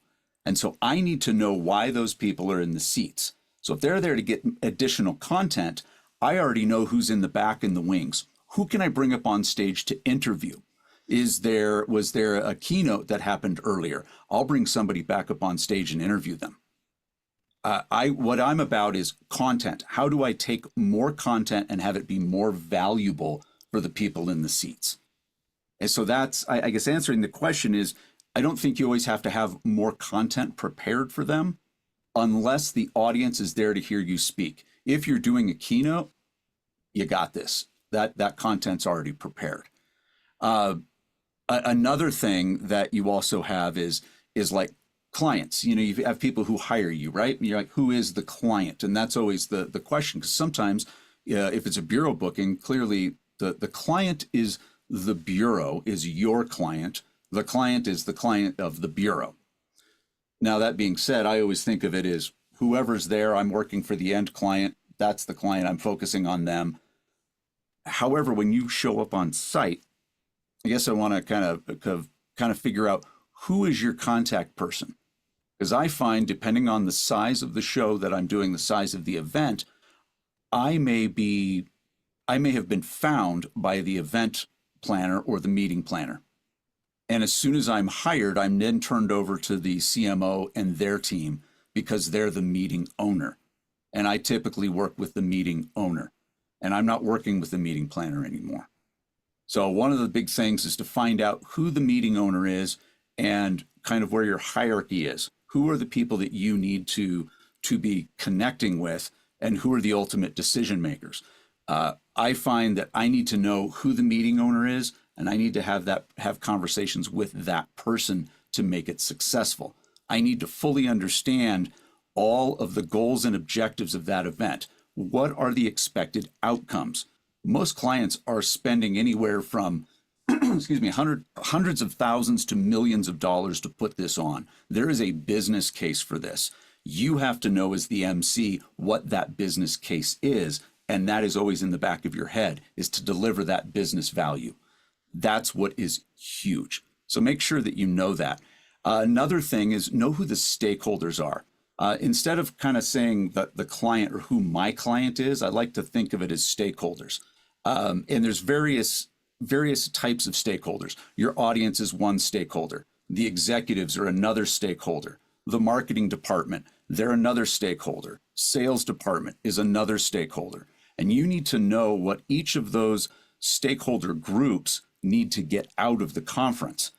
And so I need to know why those people are in the seats. So if they're there to get additional content, I already know who's in the back and the wings. Who can I bring up on stage to interview? Was there a keynote that happened earlier? I'll bring somebody back up on stage and interview them. What I'm about is content. How do I take more content and have it be more valuable for the people in the seats? And so that's, I guess, answering the question is, I don't think you always have to have more content prepared for them unless the audience is there to hear you speak. If you're doing a keynote, you got this. That content's already prepared. Another thing that you also have is like clients. You know, you have people who hire you, right? And you're like, who is the client? And that's always the question, because sometimes if it's a bureau booking, clearly the client is the bureau, is your client. The client is the client of the bureau. Now, that being said, I always think of it as whoever's there, I'm working for the end client. That's the client. I'm focusing on them. However, when you show up on site, I guess I want to kind of figure out who is your contact person. Because I find, depending on the size of the show that I'm doing, the size of the event, I may have been found by the event planner or the meeting planner. And as soon as I'm hired, I'm then turned over to the CMO and their team because they're the meeting owner. And I typically work with the meeting owner. And I'm not working with the meeting planner anymore. So one of the big things is to find out who the meeting owner is and kind of where your hierarchy is. Who are the people that you need to be connecting with, and who are the ultimate decision makers? I find that I need to know who the meeting owner is, and I need to have conversations with that person to make it successful. I need to fully understand all of the goals and objectives of that event. What are the expected outcomes? Most clients are spending anywhere from excuse me, hundreds of thousands to millions of dollars to put this on. There is a business case for this. You have to know as the MC what that business case is, and that is always in the back of your head, is to deliver that business value. That's what is huge. So make sure that you know that. Another thing is know who the stakeholders are. Instead of kind of saying the client or who my client is, I like to think of it as stakeholders. And there's various types of stakeholders. Your audience is one stakeholder. The executives are another stakeholder. The marketing department, they're another stakeholder. Sales department is another stakeholder. And you need to know what each of those stakeholder groups need to get out of the conference.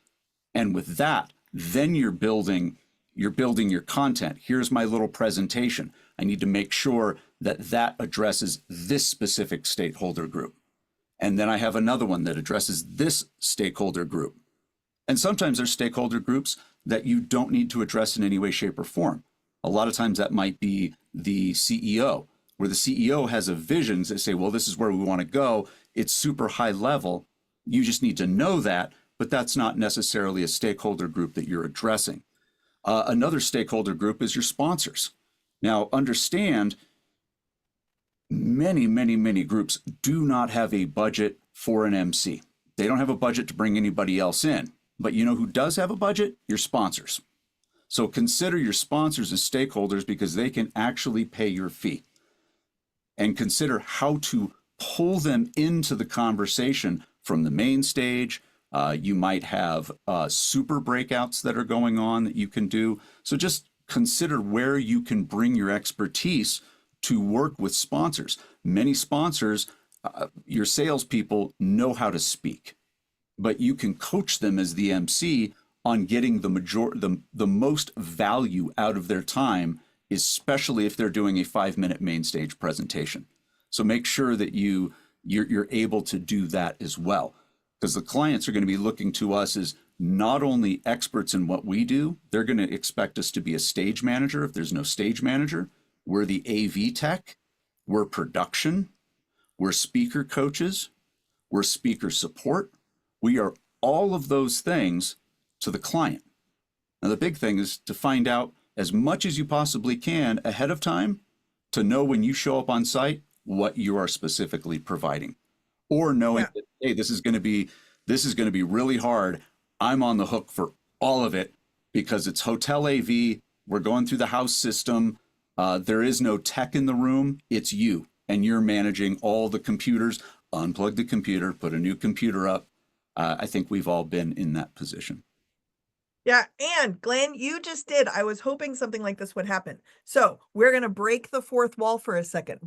And with that, then you're building your content. Here's my little presentation. I need to make sure that addresses this specific stakeholder group. And then I have another one that addresses this stakeholder group. And sometimes there's stakeholder groups that you don't need to address in any way, shape, or form. A lot of times that might be the CEO, where the CEO has a vision. They say, well, this is where we want to go. It's super high level. You just need to know that, but that's not necessarily a stakeholder group that you're addressing. Another stakeholder group is your sponsors. Now, understand, many groups do not have a budget for an MC. They don't have a budget to bring anybody else in. But you know who does have a budget? Your sponsors. So consider your sponsors as stakeholders because they can actually pay your fee. And consider how to pull them into the conversation from the main stage. You might have super breakouts that are going on that you can do. So just consider where you can bring your expertise to work with sponsors. Many sponsors, your salespeople know how to speak, but you can coach them as the MC on getting the most value out of their time, especially if they're doing a 5-minute main stage presentation. So make sure that you're able to do that as well, because the clients are going to be looking to us as not only experts in what we do, they're going to expect us to be a stage manager. If there's no stage manager, we're the AV tech, we're production, we're speaker coaches, we're speaker support. We are all of those things to the client. Now, the big thing is to find out as much as you possibly can ahead of time to know when you show up on site what you are specifically providing, or knowing that, hey, this is going to be really hard. I'm on the hook for all of it because it's hotel AV. We're going through the house system. There is no tech in the room. It's you, and you're managing all the computers. Unplug the computer, put a new computer up. I think we've all been in that position. Yeah, and Glenn, you just did. I was hoping something like this would happen. So we're going to break the fourth wall for a second.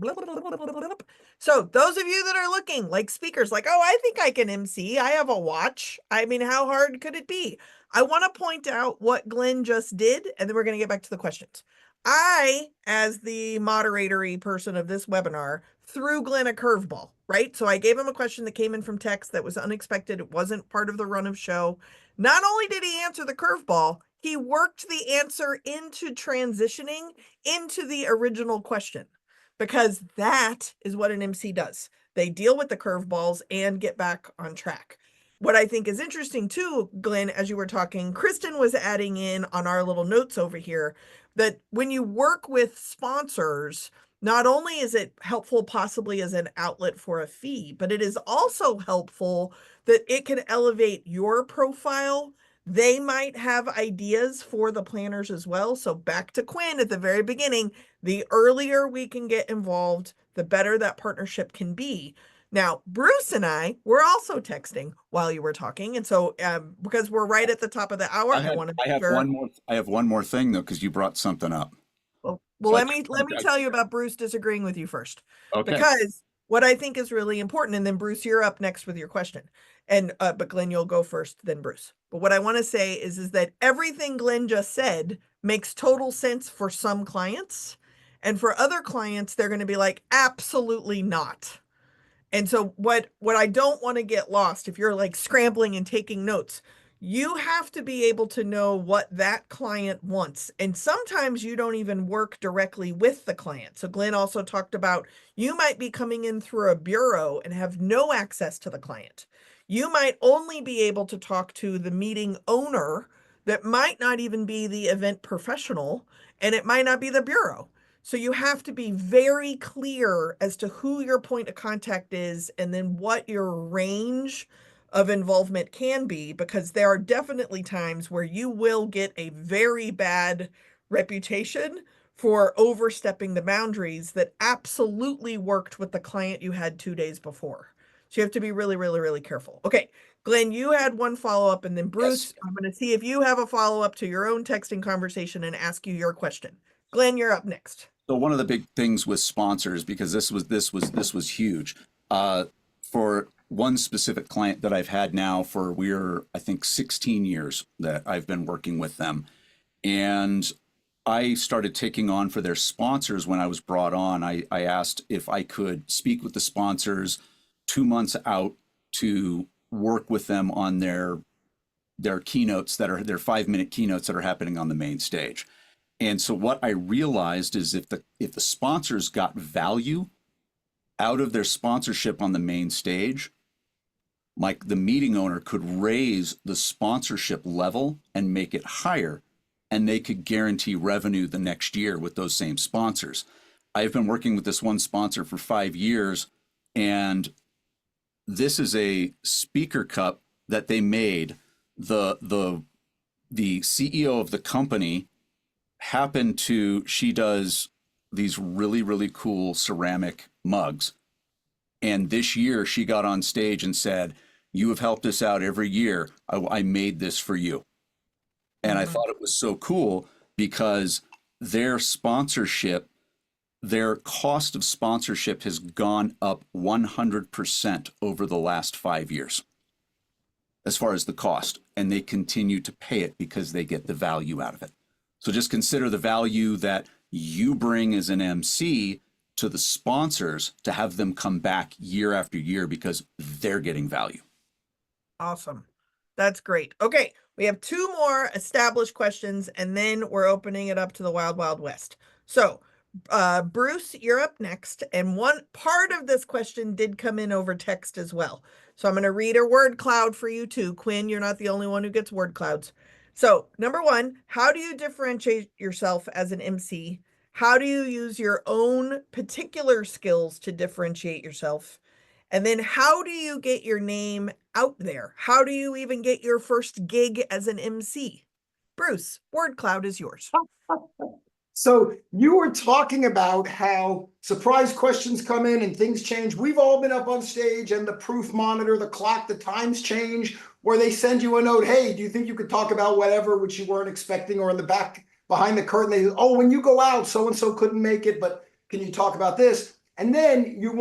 So those of you that are looking like speakers, like, oh, I think I can MC. I have a watch. I mean, how hard could it be? I want to point out what Glenn just did, and then we're going to get back to the questions. I, as the moderatory person of this webinar, threw Glenn a curveball, right? So I gave him a question that came in from text that was unexpected. It wasn't part of the run of show. Not only did he answer the curveball, he worked the answer into transitioning into the original question, because that is what an MC does. They deal with the curveballs and get back on track. What I think is interesting too, Glenn, as you were talking, Kristen was adding in on our little notes over here that when you work with sponsors, not only is it helpful possibly as an outlet for a fee, but it is also helpful that it can elevate your profile. They might have ideas for the planners as well. So back to Quinn at the very beginning, the earlier we can get involved, the better that partnership can be. Now, Bruce and I were also texting while you were talking. And so because we're right at the top of the hour, I want to make sure. I have one more thing though, because you brought something up. Well, So let me tell you about Bruce disagreeing with you first. Okay. Because what I think is really important, and then Bruce, you're up next with your question. And but Glenn, you'll go first, then Bruce. But what I want to say is that everything Glenn just said makes total sense for some clients. And for other clients, they're going to be like, absolutely not. And so what I don't want to get lost, if you're like scrambling and taking notes, you have to be able to know what that client wants. And sometimes you don't even work directly with the client. So Glenn also talked about you might be coming in through a bureau and have no access to the client. You might only be able to talk to the meeting owner that might not even be the event professional, and it might not be the bureau. So you have to be very clear as to who your point of contact is and then what your range of involvement can be, because there are definitely times where you will get a very bad reputation for overstepping the boundaries that absolutely worked with the client you had 2 days before. So you have to be really, really, really careful. Okay, Glenn, you had one follow-up, and then Bruce, yes. I'm going to see if you have a follow-up to your own texting conversation and ask you your question. Glenn, you're up next. So one of the big things with sponsors, because this was huge, for one specific client that I've had now for I think 16 years that I've been working with them. And I started taking on for their sponsors when I was brought on. I asked if I could speak with the sponsors 2 months out to work with them on their keynotes that are their 5-minute keynotes that are happening on the main stage. And so what I realized is if the sponsors got value out of their sponsorship on the main stage, like the meeting owner could raise the sponsorship level and make it higher, and they could guarantee revenue the next year with those same sponsors. I've been working with this one sponsor for 5 years, and this is a speaker cup that they made. The CEO of the company she does these really, really cool ceramic mugs. And this year she got on stage and said, "You have helped us out every year. I made this for you." And I thought it was so cool because their cost of sponsorship has gone up 100% over the last 5 years as far as the cost. And they continue to pay it because they get the value out of it. So just consider the value that you bring as an MC to the sponsors to have them come back year after year because they're getting value. Awesome. That's great. Okay, we have 2 more established questions, and then we're opening it up to the Wild Wild West. So, Bruce, you're up next. And one part of this question did come in over text as well. So I'm going to read a word cloud for you too. Quinn, you're not the only one who gets word clouds. So number 1, how do you differentiate yourself as an MC? How do you use your own particular skills to differentiate yourself? And then how do you get your name out there? How do you even get your first gig as an MC? Bruce, word cloud is yours. So you were talking about how surprise questions come in and things change. We've all been up on stage and the proof monitor, the clock, the times change, where they send you a note. Hey, do you think you could talk about whatever, which you weren't expecting, or in the back behind the curtain, they, oh, when you go out, so-and-so couldn't make it, but can you talk about this? And then you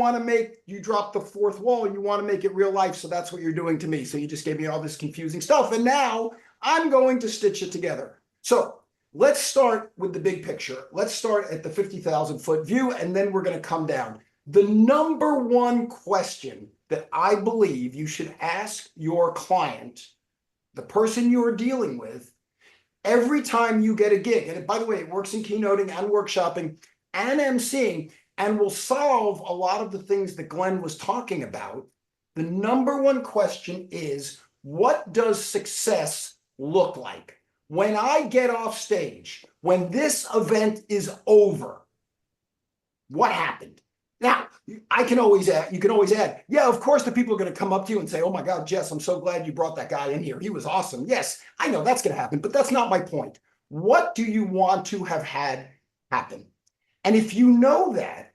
drop the fourth wall, you want to make it real life. So that's what you're doing to me. So you just gave me all this confusing stuff. And now I'm going to stitch it together. So let's start with the big picture. Let's start at the 50,000 foot view, and then we're going to come down. The number one question that I believe you should ask your client, the person you're dealing with, every time you get a gig, and by the way, it works in keynoting and workshopping and emceeing, and will solve a lot of the things that Glenn was talking about. The number one question is, what does success look like? When I get off stage, when this event is over, What happened? Now, I can always add, you can always add, yeah, of course the people are going to come up to you and say, oh my God, Jess, I'm so glad you brought that guy in here. He was awesome. Yes, I know that's going to happen, but that's not my point. What do you want to have had happen? And if you know that,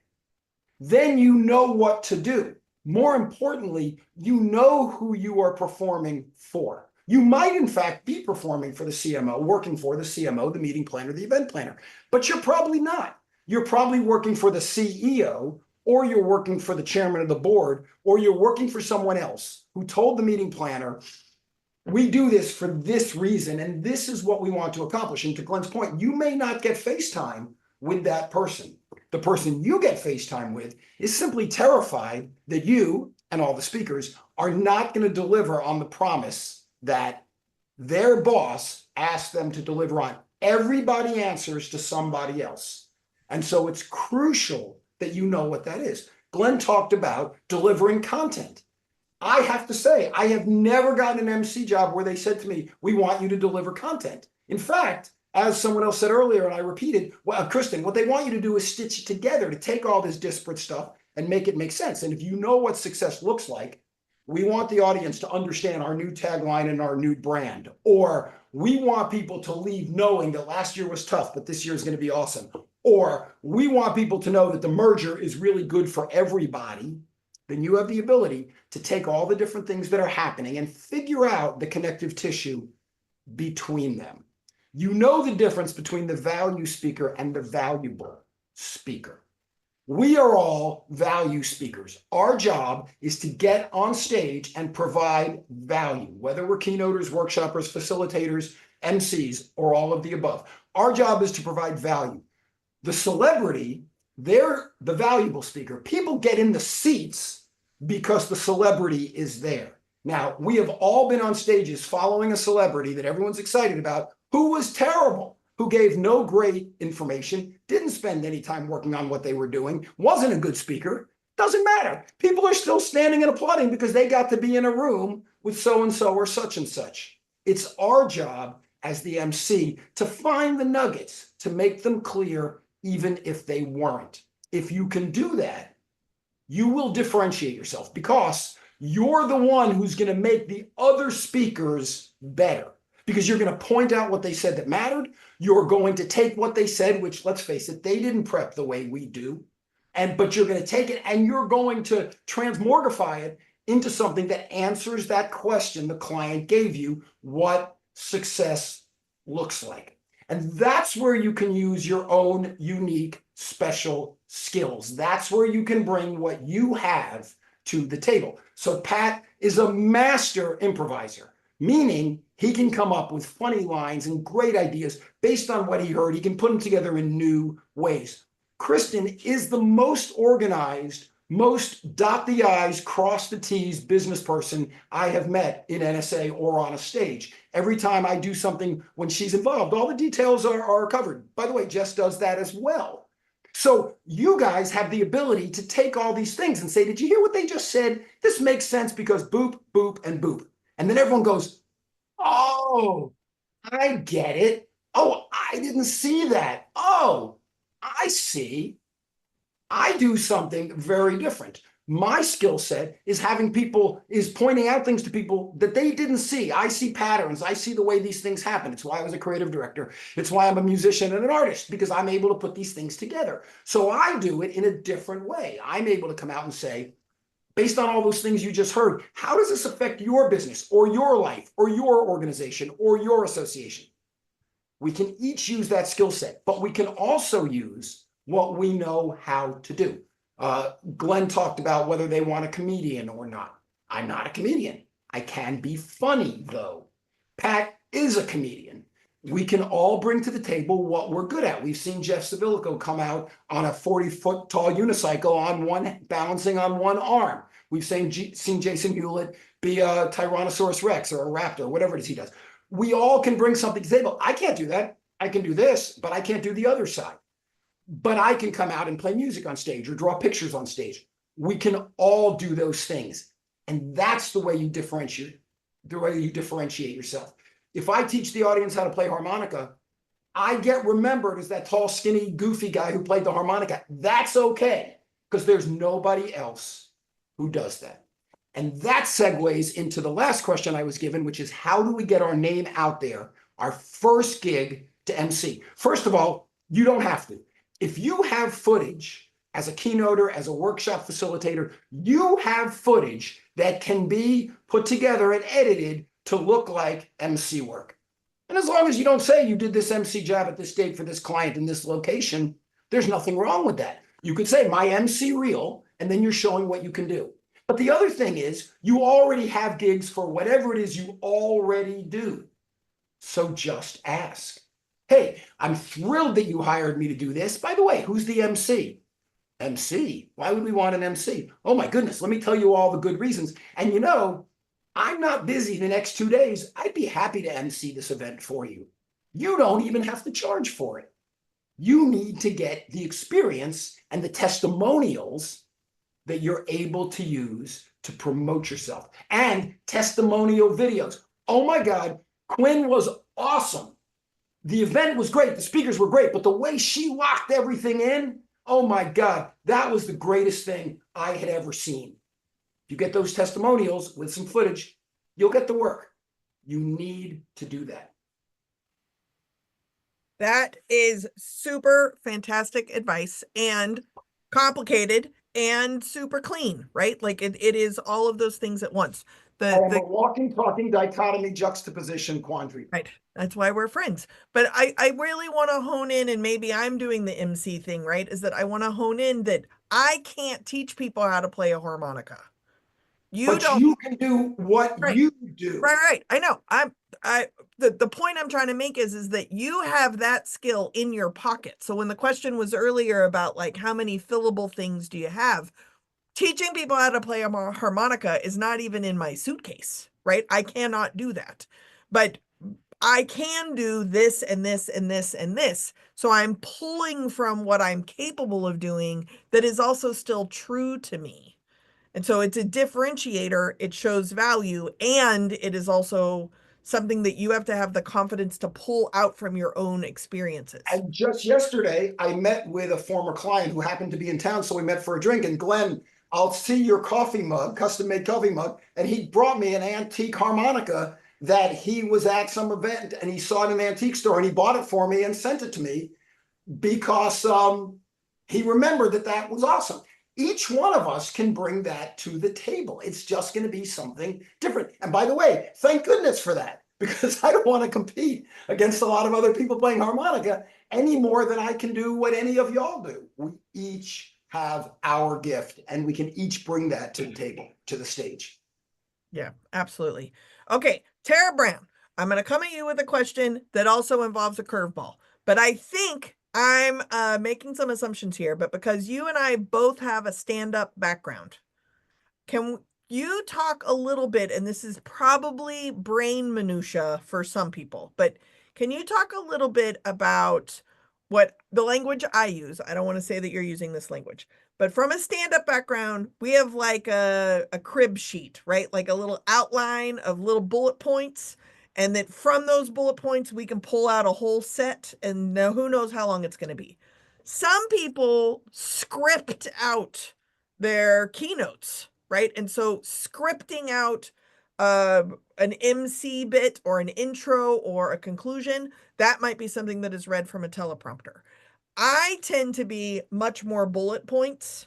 then you know what to do. More importantly, you know who you are performing for. You might, in fact, be performing for the CMO, working for the CMO, the meeting planner, the event planner, but you're probably not. You're probably working for the CEO, or you're working for the chairman of the board, or you're working for someone else who told the meeting planner, we do this for this reason, and this is what we want to accomplish. And to Glenn's point, you may not get FaceTime with that person. The person you get FaceTime with is simply terrified that you and all the speakers are not going to deliver on the promise that their boss asked them to deliver on. Everybody answers to somebody else. And so it's crucial that you know what that is. Glenn talked about delivering content. I have to say, I have never gotten an MC job where they said to me, we want you to deliver content. In fact, as someone else said earlier, and I repeated, well, Kristen, what they want you to do is stitch it together, to take all this disparate stuff and make it make sense. And if you know what success looks like, we want the audience to understand our new tagline and our new brand. Or we want people to leave knowing that last year was tough, but this year is going to be awesome. Or we want people to know that the merger is really good for everybody. Then you have the ability to take all the different things that are happening and figure out the connective tissue between them. You know the difference between the value speaker and the valuable speaker. We are all value speakers. Our job is to get on stage and provide value, whether we're keynoters, workshoppers, facilitators, MCs, or all of the above. Our job is to provide value. The celebrity, they're the valuable speaker. People get in the seats because the celebrity is there. Now, we have all been on stages following a celebrity that everyone's excited about who was terrible, who gave no great information, didn't spend any time working on what they were doing, wasn't a good speaker. Doesn't matter. People are still standing and applauding because they got to be in a room with so-and-so or such and such. It's our job as the MC to find the nuggets, to make them clear, even if they weren't. If you can do that, you will differentiate yourself because you're the one who's going to make the other speakers better. Because you're going to point out what they said that mattered. You're going to take what they said, which, let's face it, they didn't prep the way we do. But you're going to take it and you're going to transmogrify it into something that answers that question the client gave you, what success looks like. And that's where you can use your own unique, special skills. That's where you can bring what you have to the table. So Pat is a master improviser, meaning he can come up with funny lines and great ideas based on what he heard. He can put them together in new ways. Kristen is the most organized, most dot the I's, cross the T's business person I have met in NSA or on a stage. Every time I do something when she's involved, all the details are covered. By the way, Jess does that as well. So you guys have the ability to take all these things and say, did you hear what they just said? This makes sense because boop, boop, and boop. And then everyone goes, oh, I get it. Oh, I didn't see that. Oh, I see. I do something very different. My skill set is pointing out things to people that they didn't see. I see patterns. I see the way these things happen. It's why I was a creative director. It's why I'm a musician and an artist, because I'm able to put these things together. So I do it in a different way. I'm able to come out and say, based on all those things you just heard, how does this affect your business or your life or your organization or your association? We can each use that skill set, but we can also use what we know how to do. Glenn talked about whether they want a comedian or not. I'm not a comedian. I can be funny, though. Pat is a comedian. We can all bring to the table what we're good at. We've seen Jeff Savilico come out on a 40-foot tall unicycle balancing on one arm. We've seen Jason Hewlett be a Tyrannosaurus Rex or a raptor, whatever it is he does. We all can bring something to the table. I can't do that. I can do this, but I can't do the other side. But I can come out and play music on stage or draw pictures on stage. We can all do those things. And that's the way you differentiate yourself. If I teach the audience how to play harmonica, I get remembered as that tall, skinny, goofy guy who played the harmonica. That's okay, because there's nobody else who does that. And that segues into the last question I was given, which is how do we get our name out there, our first gig to MC? First of all, you don't have to. If you have footage as a keynoter, as a workshop facilitator, you have footage that can be put together and edited to look like MC work. And as long as you don't say you did this MC job at this date for this client in this location, there's nothing wrong with that. You could say my MC reel, and then you're showing what you can do. But the other thing is you already have gigs for whatever it is you already do. So just ask. Hey, I'm thrilled that you hired me to do this. By the way, who's the MC? MC? Why would we want an MC? Oh my goodness, let me tell you all the good reasons. And you know, I'm not busy the next 2 days. I'd be happy to MC this event for you. You don't even have to charge for it. You need to get the experience and the testimonials that you're able to use to promote yourself, and testimonial videos. Oh my God, Quinn was awesome. The event was great. The speakers were great, but the way she locked everything in, oh my God, that was the greatest thing I had ever seen. You get those testimonials with some footage, you'll get the work. You need to do that. That is super fantastic advice and complicated and super clean, right? Like it is all of those things at once. I am a walking, talking dichotomy juxtaposition quandary. Right. That's why we're friends. But I really want to hone in, and maybe I'm doing the MC thing, right? Is that I want to hone in that I can't teach people how to play a harmonica. But you can do what right. you do. Right. I know. The point I'm trying to make is that you have that skill in your pocket. So when the question was earlier about like how many fillable things do you have, teaching people how to play a harmonica is not even in my suitcase, right? I cannot do that. But I can do this and this and this and this. So I'm pulling from what I'm capable of doing that is also still true to me. And so it's a differentiator, it shows value, and it is also something that you have to have the confidence to pull out from your own experiences. And just yesterday, I met with a former client who happened to be in town, so we met for a drink. And Glenn, I'll see your coffee mug, custom-made coffee mug, and he brought me an antique harmonica that he was at some event, and he saw it in an antique store, and he bought it for me and sent it to me because he remembered that was awesome. Each one of us can bring that to the table. It's just going to be something different. And by the way, thank goodness for that, because I don't want to compete against a lot of other people playing harmonica any more than I can do what any of y'all do. We each have our gift, and we can each bring that to the table, to the stage. Yeah, absolutely. Okay, Tara Brown, I'm going to come at you with a question that also involves a curveball, but I think I'm making some assumptions here, but because you and I both have a stand-up background, can you talk a little bit, and this is probably brain minutia for some people, but can you talk a little bit about what the language I use? I don't want to say that you're using this language, but from a stand-up background, we have like a crib sheet, right? Like a little outline of little bullet points. And that from those bullet points, we can pull out a whole set, and now who knows how long it's going to be. Some people script out their keynotes, right? And so scripting out an MC bit or an intro or a conclusion, that might be something that is read from a teleprompter. I tend to be much more bullet points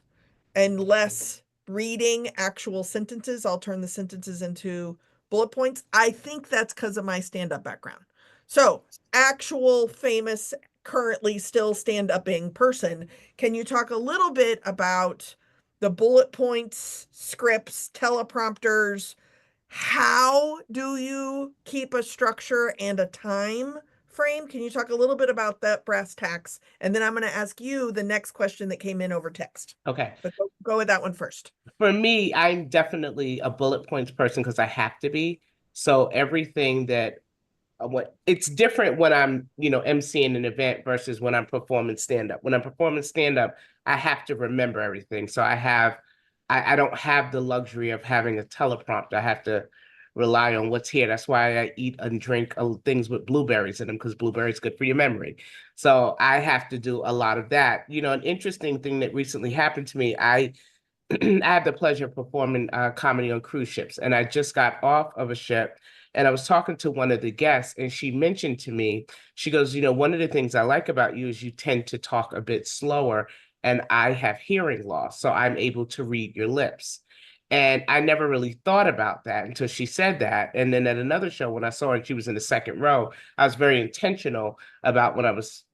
and less reading actual sentences. I'll turn the sentences into bullet points. I think that's because of my stand-up background. So actual famous, currently still stand-upping person, can you talk a little bit about the bullet points, scripts, teleprompters? How do you keep a structure and a time frame? Can you talk a little bit about that brass tacks? And then I'm going to ask you the next question that came in over text. Okay. But go with that one first. For me, I'm definitely a bullet points person because I have to be. So everything that it's different when I'm, emceeing an event versus when I'm performing stand-up. When I'm performing stand-up, I have to remember everything. So I don't have the luxury of having a teleprompter. I have to rely on what's here. That's why I eat and drink things with blueberries in them, because blueberries good for your memory. So I have to do a lot of that. You know, an interesting thing that recently happened to me, I I had the pleasure of performing comedy on cruise ships, and I just got off of a ship, and I was talking to one of the guests, and she mentioned to me, she goes, you know, one of the things I like about you is you tend to talk a bit slower, and I have hearing loss, so I'm able to read your lips. And I never really thought about that until she said that. And then at another show, when I saw her and she was in the second row, I was very intentional about when I was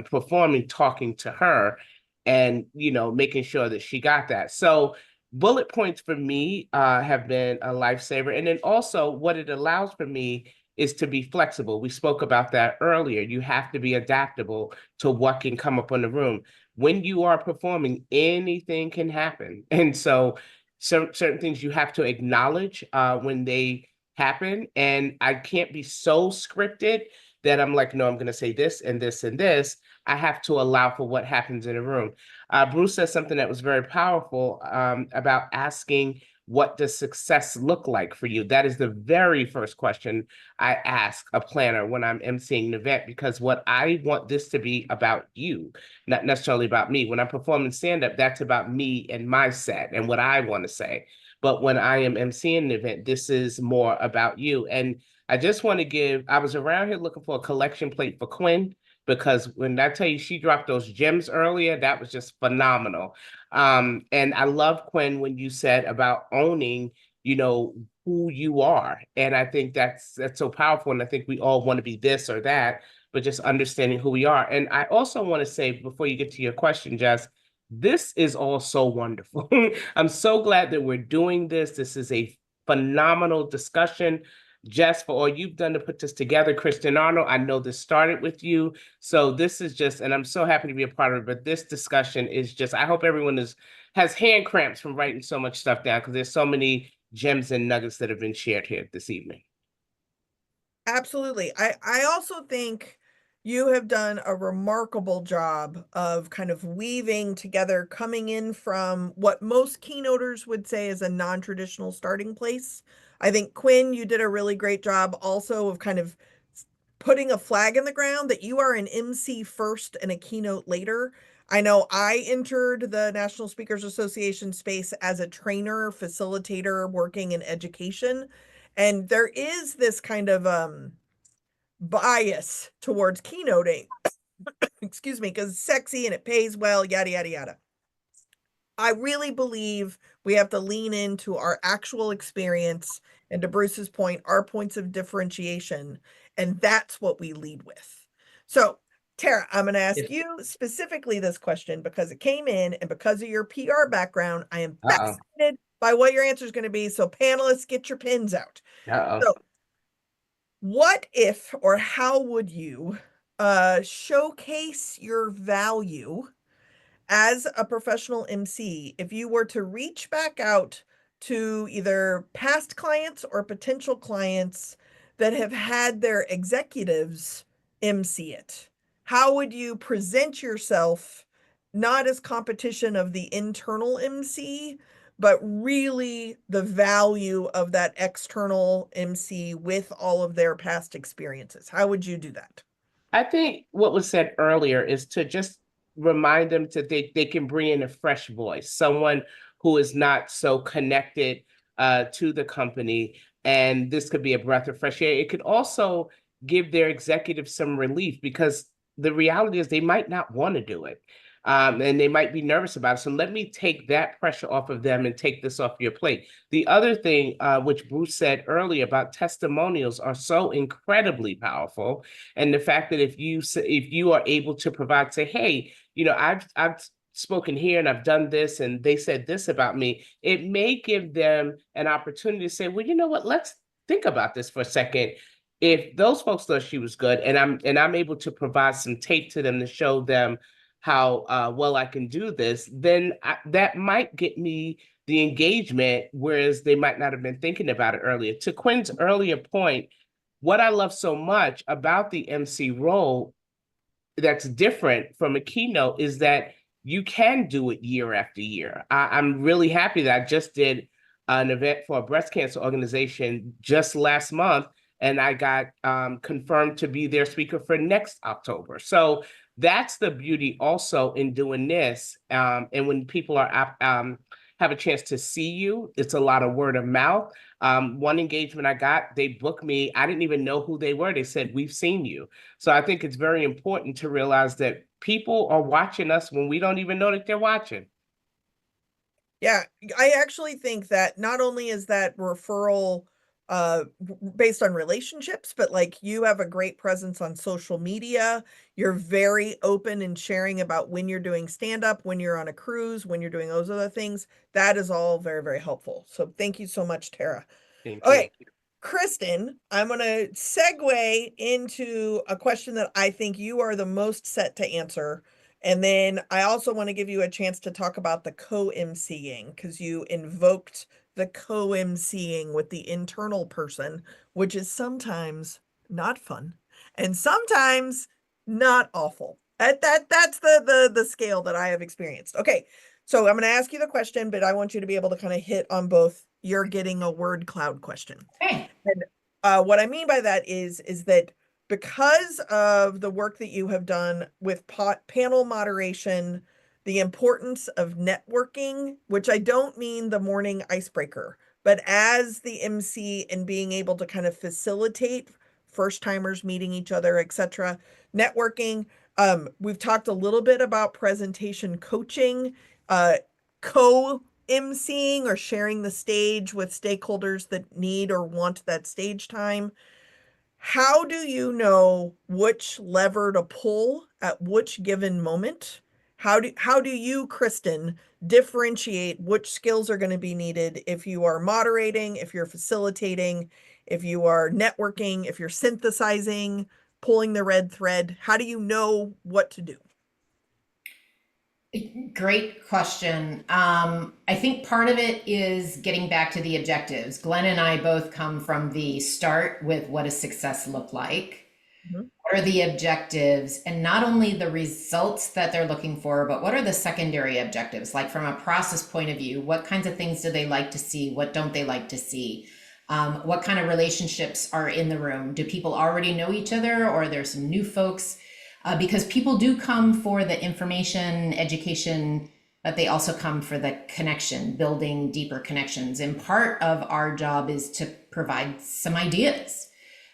performing, talking to her and, you know, making sure that she got that. So bullet points for me have been a lifesaver. And then also what it allows for me is to be flexible. We spoke about that earlier. You have to be adaptable to what can come up in the room. When you are performing, anything can happen. And so certain things you have to acknowledge when they happen. And I can't be so scripted that I'm like, no, I'm going to say this and this and this. I have to allow for what happens in a room. Bruce says something that was very powerful about asking, what does success look like for you? That is the very first question I ask a planner when I'm emceeing an event, because what I want this to be about you, not necessarily about me. When I'm performing stand-up, that's about me and my set and what I want to say. But when I am emceeing an event, this is more about you. And I just want to give, I was around here looking for a collection plate for Quinn, because when I tell you she dropped those gems earlier, that was just phenomenal. And I love, Quinn, when you said about owning, you know, who you are. And I think that's so powerful. And I think we all want to be this or that, but just understanding who we are. And I also want to say, before you get to your question, Jess, this is all so wonderful. I'm so glad that we're doing this. This is a phenomenal discussion. Jess, for all you've done to put this together. Kristen Arnold, I know this started with you. So this is just, and I'm so happy to be a part of it, but this discussion is just, I hope everyone has hand cramps from writing so much stuff down, because there's so many gems and nuggets that have been shared here this evening. Absolutely. I also think you have done a remarkable job of kind of weaving together, coming in from what most keynoters would say is a non-traditional starting place. I think, Quinn, you did a really great job also of kind of putting a flag in the ground that you are an MC first and a keynote later. I know I entered the National Speakers Association space as a trainer, facilitator, working in education. And there is this kind of bias towards keynoting, excuse me, because it's sexy and it pays well, yada, yada, yada. I really believe we have to lean into our actual experience and, to Bruce's point, our points of differentiation. And that's what we lead with. So, Tara, I'm going to ask you specifically this question because it came in, and because of your PR background, I am fascinated by what your answer is going to be. So, panelists, get your pins out. So, what if, or how would you showcase your value as a professional MC if you were to reach back out to either past clients or potential clients that have had their executives MC it? How would you present yourself, not as competition of the internal MC, but really the value of that external MC with all of their past experiences? How would you do that? I think what was said earlier is to just remind them that they can bring in a fresh voice, someone who is not so connected to the company. And this could be a breath of fresh air. It could also give their executives some relief, because the reality is they might not want to do it. And they might be nervous about it. So let me take that pressure off of them and take this off your plate. The other thing, which Bruce said earlier about testimonials, are so incredibly powerful. And the fact that if you are able to provide, say, hey, you know, I've spoken here and I've done this and they said this about me, it may give them an opportunity to say, well, you know what, let's think about this for a second. If those folks thought she was good, and I'm able to provide some tape to them to show them how well I can do this, then that might get me the engagement, whereas they might not have been thinking about it earlier. To Quinn's earlier point, what I love so much about the MC role that's different from a keynote is that you can do it year after year. I'm really happy that I just did an event for a breast cancer organization just last month, and I got confirmed to be their speaker for next October. So that's the beauty also in doing this. And when people are have a chance to see you, it's a lot of word of mouth. One engagement I got, they booked me. I didn't even know who they were. They said, "We've seen you." So I think it's very important to realize that people are watching us when we don't even know that they're watching. Yeah, I actually think that not only is that referral based on relationships, but like you have a great presence on social media. You're very open in sharing about when you're doing stand up, when you're on a cruise, when you're doing those other things. That is all very, very helpful. So thank you so much, Tara. Thank Okay, you. Kristen, I'm going to segue into a question that I think you are the most set to answer. And then I also want to give you a chance to talk about the co-emceeing because you invoked the co-emceeing with the internal person, which is sometimes not fun and sometimes not awful. That's the scale that I have experienced. Okay, so I'm going to ask you the question, but I want you to be able to kind of hit on both. You're getting a word cloud question. Okay. And what I mean by that is that because of the work that you have done with panel moderation, the importance of networking, which I don't mean the morning icebreaker, but as the MC and being able to kind of facilitate first timers meeting each other, etc. Networking. We've talked a little bit about presentation coaching, co-emceeing or sharing the stage with stakeholders that need or want that stage time. How do you know which lever to pull at which given moment? How do you, Kristen, differentiate which skills are going to be needed if you are moderating, if you're facilitating, if you are networking, if you're synthesizing, pulling the red thread? How do you know what to do? Great question. I think part of it is getting back to the objectives. Glenn and I both come from the start with what does success look like? Mhm. What are the objectives? And not only the results that they're looking for, but what are the secondary objectives? Like from a process point of view, what kinds of things do they like to see? What don't they like to see? What kind of relationships are in the room? Do people already know each other or are there some new folks? Because people do come for the information, education, but they also come for the connection, building deeper connections. And part of our job is to provide some ideas.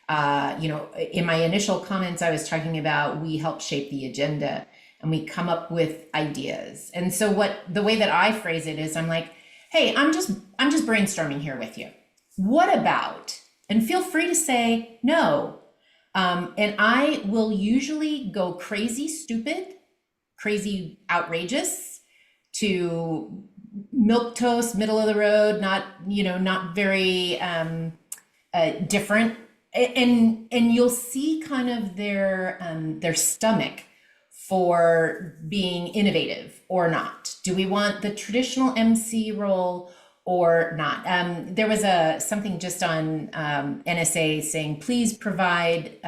In my initial comments, I was talking about we help shape the agenda and we come up with ideas. And so the way that I phrase it is I'm like, hey, I'm just brainstorming here with you. What about, and feel free to say no. And I will usually go crazy, stupid, crazy, outrageous to milquetoast, middle of the road, not very different. And you'll see kind of their stomach for being innovative or not. Do we want the traditional MC role or not? There was something just on NSA saying, please provide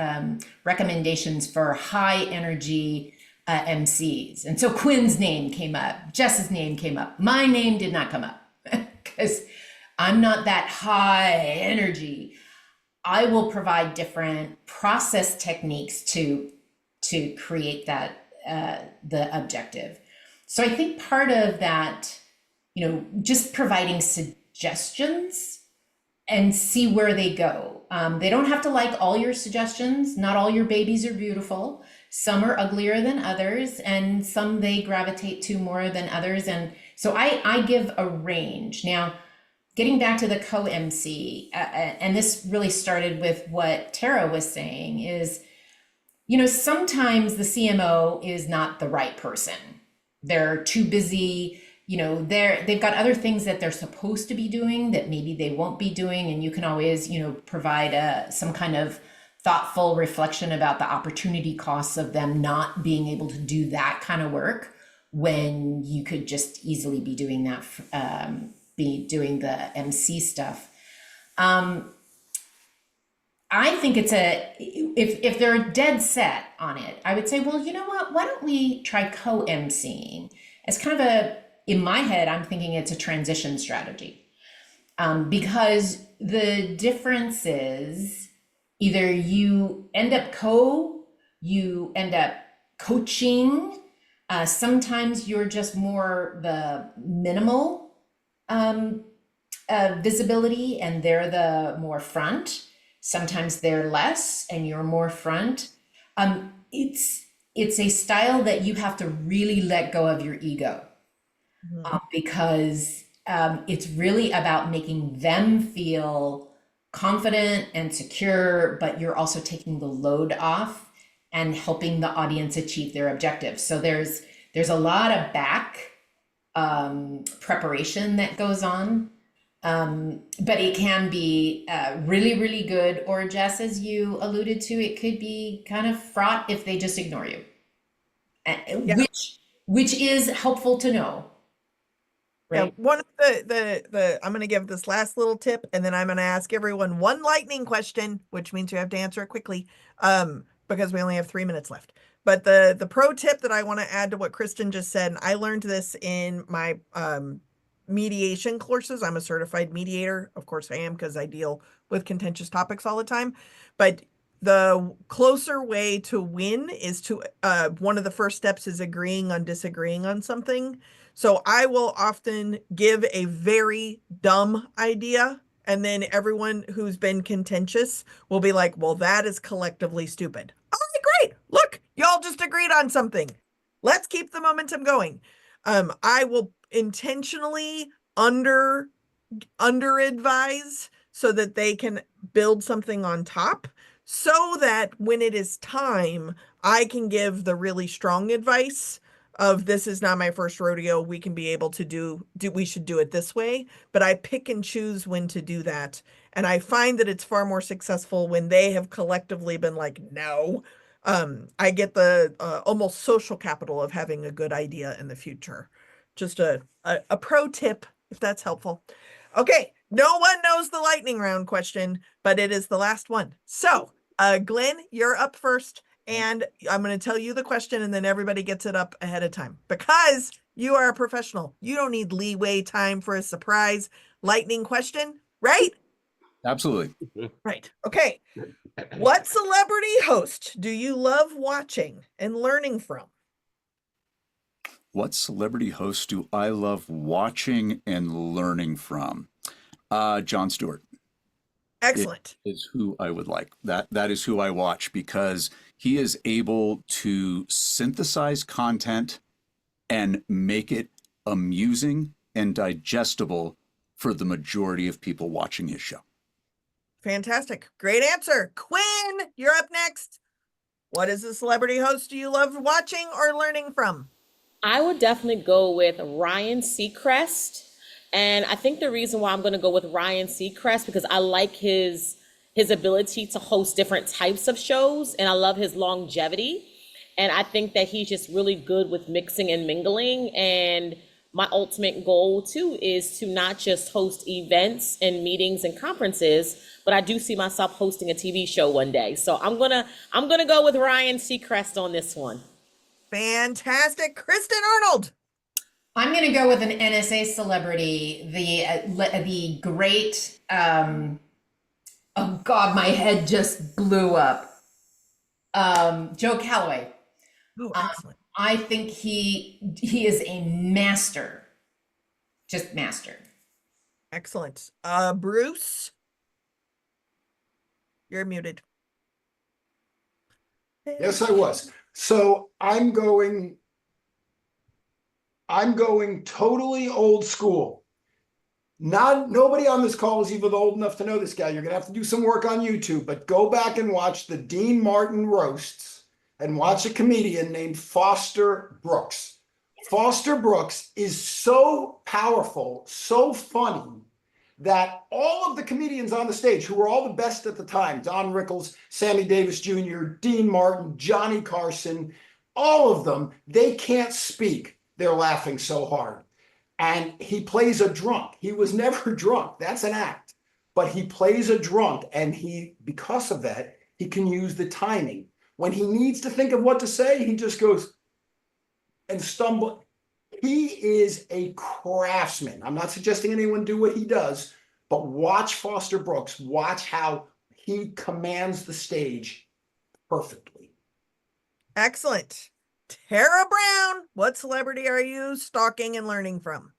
recommendations for high energy MCs. And so Quinn's name came up, Jess's name came up. My name did not come up because I'm not that high energy. I will provide different process techniques to create that, the objective. So I think part of that, just providing suggestions and see where they go. They don't have to like all your suggestions. Not all your babies are beautiful. Some are uglier than others, and some they gravitate to more than others. And so I give a range. Now, getting back to the co-MC, and this really started with what Tara was saying is, sometimes the CMO is not the right person. They're too busy. They've got other things that they're supposed to be doing that maybe they won't be doing. And you can always, provide some kind of thoughtful reflection about the opportunity costs of them not being able to do that kind of work when you could just easily be doing that, be doing the MC stuff. I think it's if they're dead set on it, I would say, well, you know what, why don't we try co-MCing? It's kind of in my head, I'm thinking it's a transition strategy. because the difference is either you end up coaching. Sometimes you're just more the minimal visibility and they're the more front. Sometimes they're less and you're more front. It's a style that you have to really let go of your ego, because it's really about making them feel confident and secure, but you're also taking the load off and helping the audience achieve their objectives. So there's a lot of back preparation that goes on. But it can be really, really good, or Jess, as you alluded to, it could be kind of fraught if they just ignore you, which is helpful to know. Yeah, Right. one of the I'm going to give this last little tip, and then I'm going to ask everyone one lightning question, which means you have to answer it quickly, because we only have 3 minutes left. But the pro tip that I want to add to what Kristen just said, and I learned this in my mediation courses. I'm a certified mediator. Of course I am, because I deal with contentious topics all the time. But the closer way to win is to one of the first steps is agreeing on disagreeing on something. So I will often give a very dumb idea, and then everyone who's been contentious will be like, well, that is collectively stupid. All right, great. Look, y'all just agreed on something. Let's keep the momentum going. I will intentionally under advise so that they can build something on top, so that when it is time, I can give the really strong advice of, this is not my first rodeo. We can be able to we should do it this way. But I pick and choose when to do that. And I find that it's far more successful when they have collectively been like, no. I get the almost social capital of having a good idea in the future. Just a pro tip, if that's helpful. Okay, no one knows the lightning round question, but it is the last one. So, Glenn, you're up first, and I'm going to tell you the question, and then everybody gets it up ahead of time, because you are a professional. You don't need leeway time for a surprise lightning question, right? Absolutely. Right. Okay. What celebrity host do you love watching and learning from? What celebrity host do I love watching and learning from? Jon Stewart. Excellent. Is who I would like. That is who I watch, because he is able to synthesize content and make it amusing and digestible for the majority of people watching his show. Fantastic. Great answer. Quinn, you're up next. What is the celebrity host do you love watching or learning from? I would definitely go with Ryan Seacrest. And I think the reason why I'm going to go with Ryan Seacrest, because I like his ability to host different types of shows, and I love his longevity. And I think that he's just really good with mixing and mingling. And my ultimate goal too is to not just host events and meetings and conferences, but I do see myself hosting a TV show one day. So I'm gonna go with Ryan Seacrest on this one. Fantastic. Kristen Arnold. I'm going to go with an NSA celebrity, the great, oh God, my head just blew up. Joe Calloway. Oh, excellent. I think he is a master, just master. Excellent. Bruce, you're muted. Yes, I was. So I'm going totally old school. Nobody on this call is even old enough to know this guy. You're gonna have to do some work on YouTube, but go back and watch the Dean Martin roasts and watch a comedian named Foster Brooks. Foster Brooks is so powerful, so funny, that all of the comedians on the stage, who were all the best at the time, Don Rickles, Sammy Davis Jr., Dean Martin, Johnny Carson, all of them, they can't speak. They're laughing so hard. And he plays a drunk. He was never drunk. That's an act. But he plays a drunk, and because of that, he can use the timing. When he needs to think of what to say, he just goes and stumble. He is a craftsman. I'm not suggesting anyone do what he does, But watch Foster Brooks. Watch how he commands the stage perfectly. Excellent. Tara Brown, what celebrity are you stalking and learning from?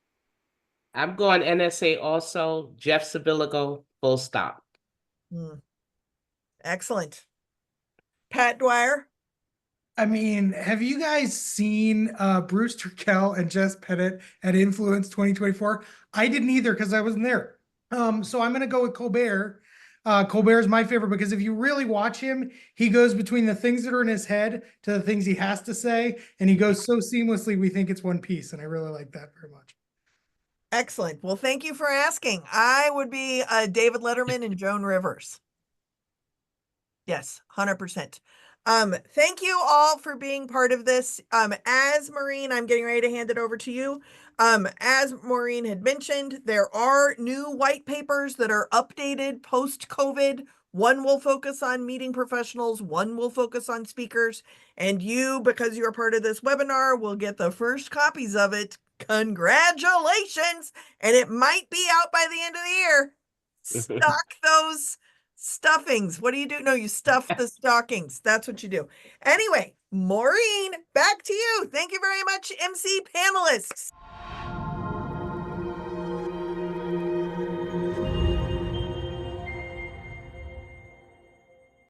I'm going NSA also, Jeff Sabiligo, full stop. Excellent. Pat Dwyer? I mean, have you guys seen Bruce Turkel and Jess Pettit at Influence 2024? I didn't either because I wasn't there. So I'm going to go with Colbert. Colbert is my favorite because if you really watch him, he goes between the things that are in his head to the things he has to say, and he goes so seamlessly, we think it's one piece, and I really like that very much. Excellent. Well, thank you for asking. I would be David Letterman and Joan Rivers. Yes, 100%. Thank you all for being part of this. As Maureen, I'm getting ready to hand it over to you. As Maureen had mentioned, there are new white papers that are updated post-COVID. One will focus on meeting professionals, one will focus on speakers, and you, because you're part of this webinar, will get the first copies of it. Congratulations! And it might be out by the end of the year. Stock those stuffings. What do you do? No, you stuff the stockings. That's what you do. Anyway, Maureen, back to you. Thank you very much, MC panelists.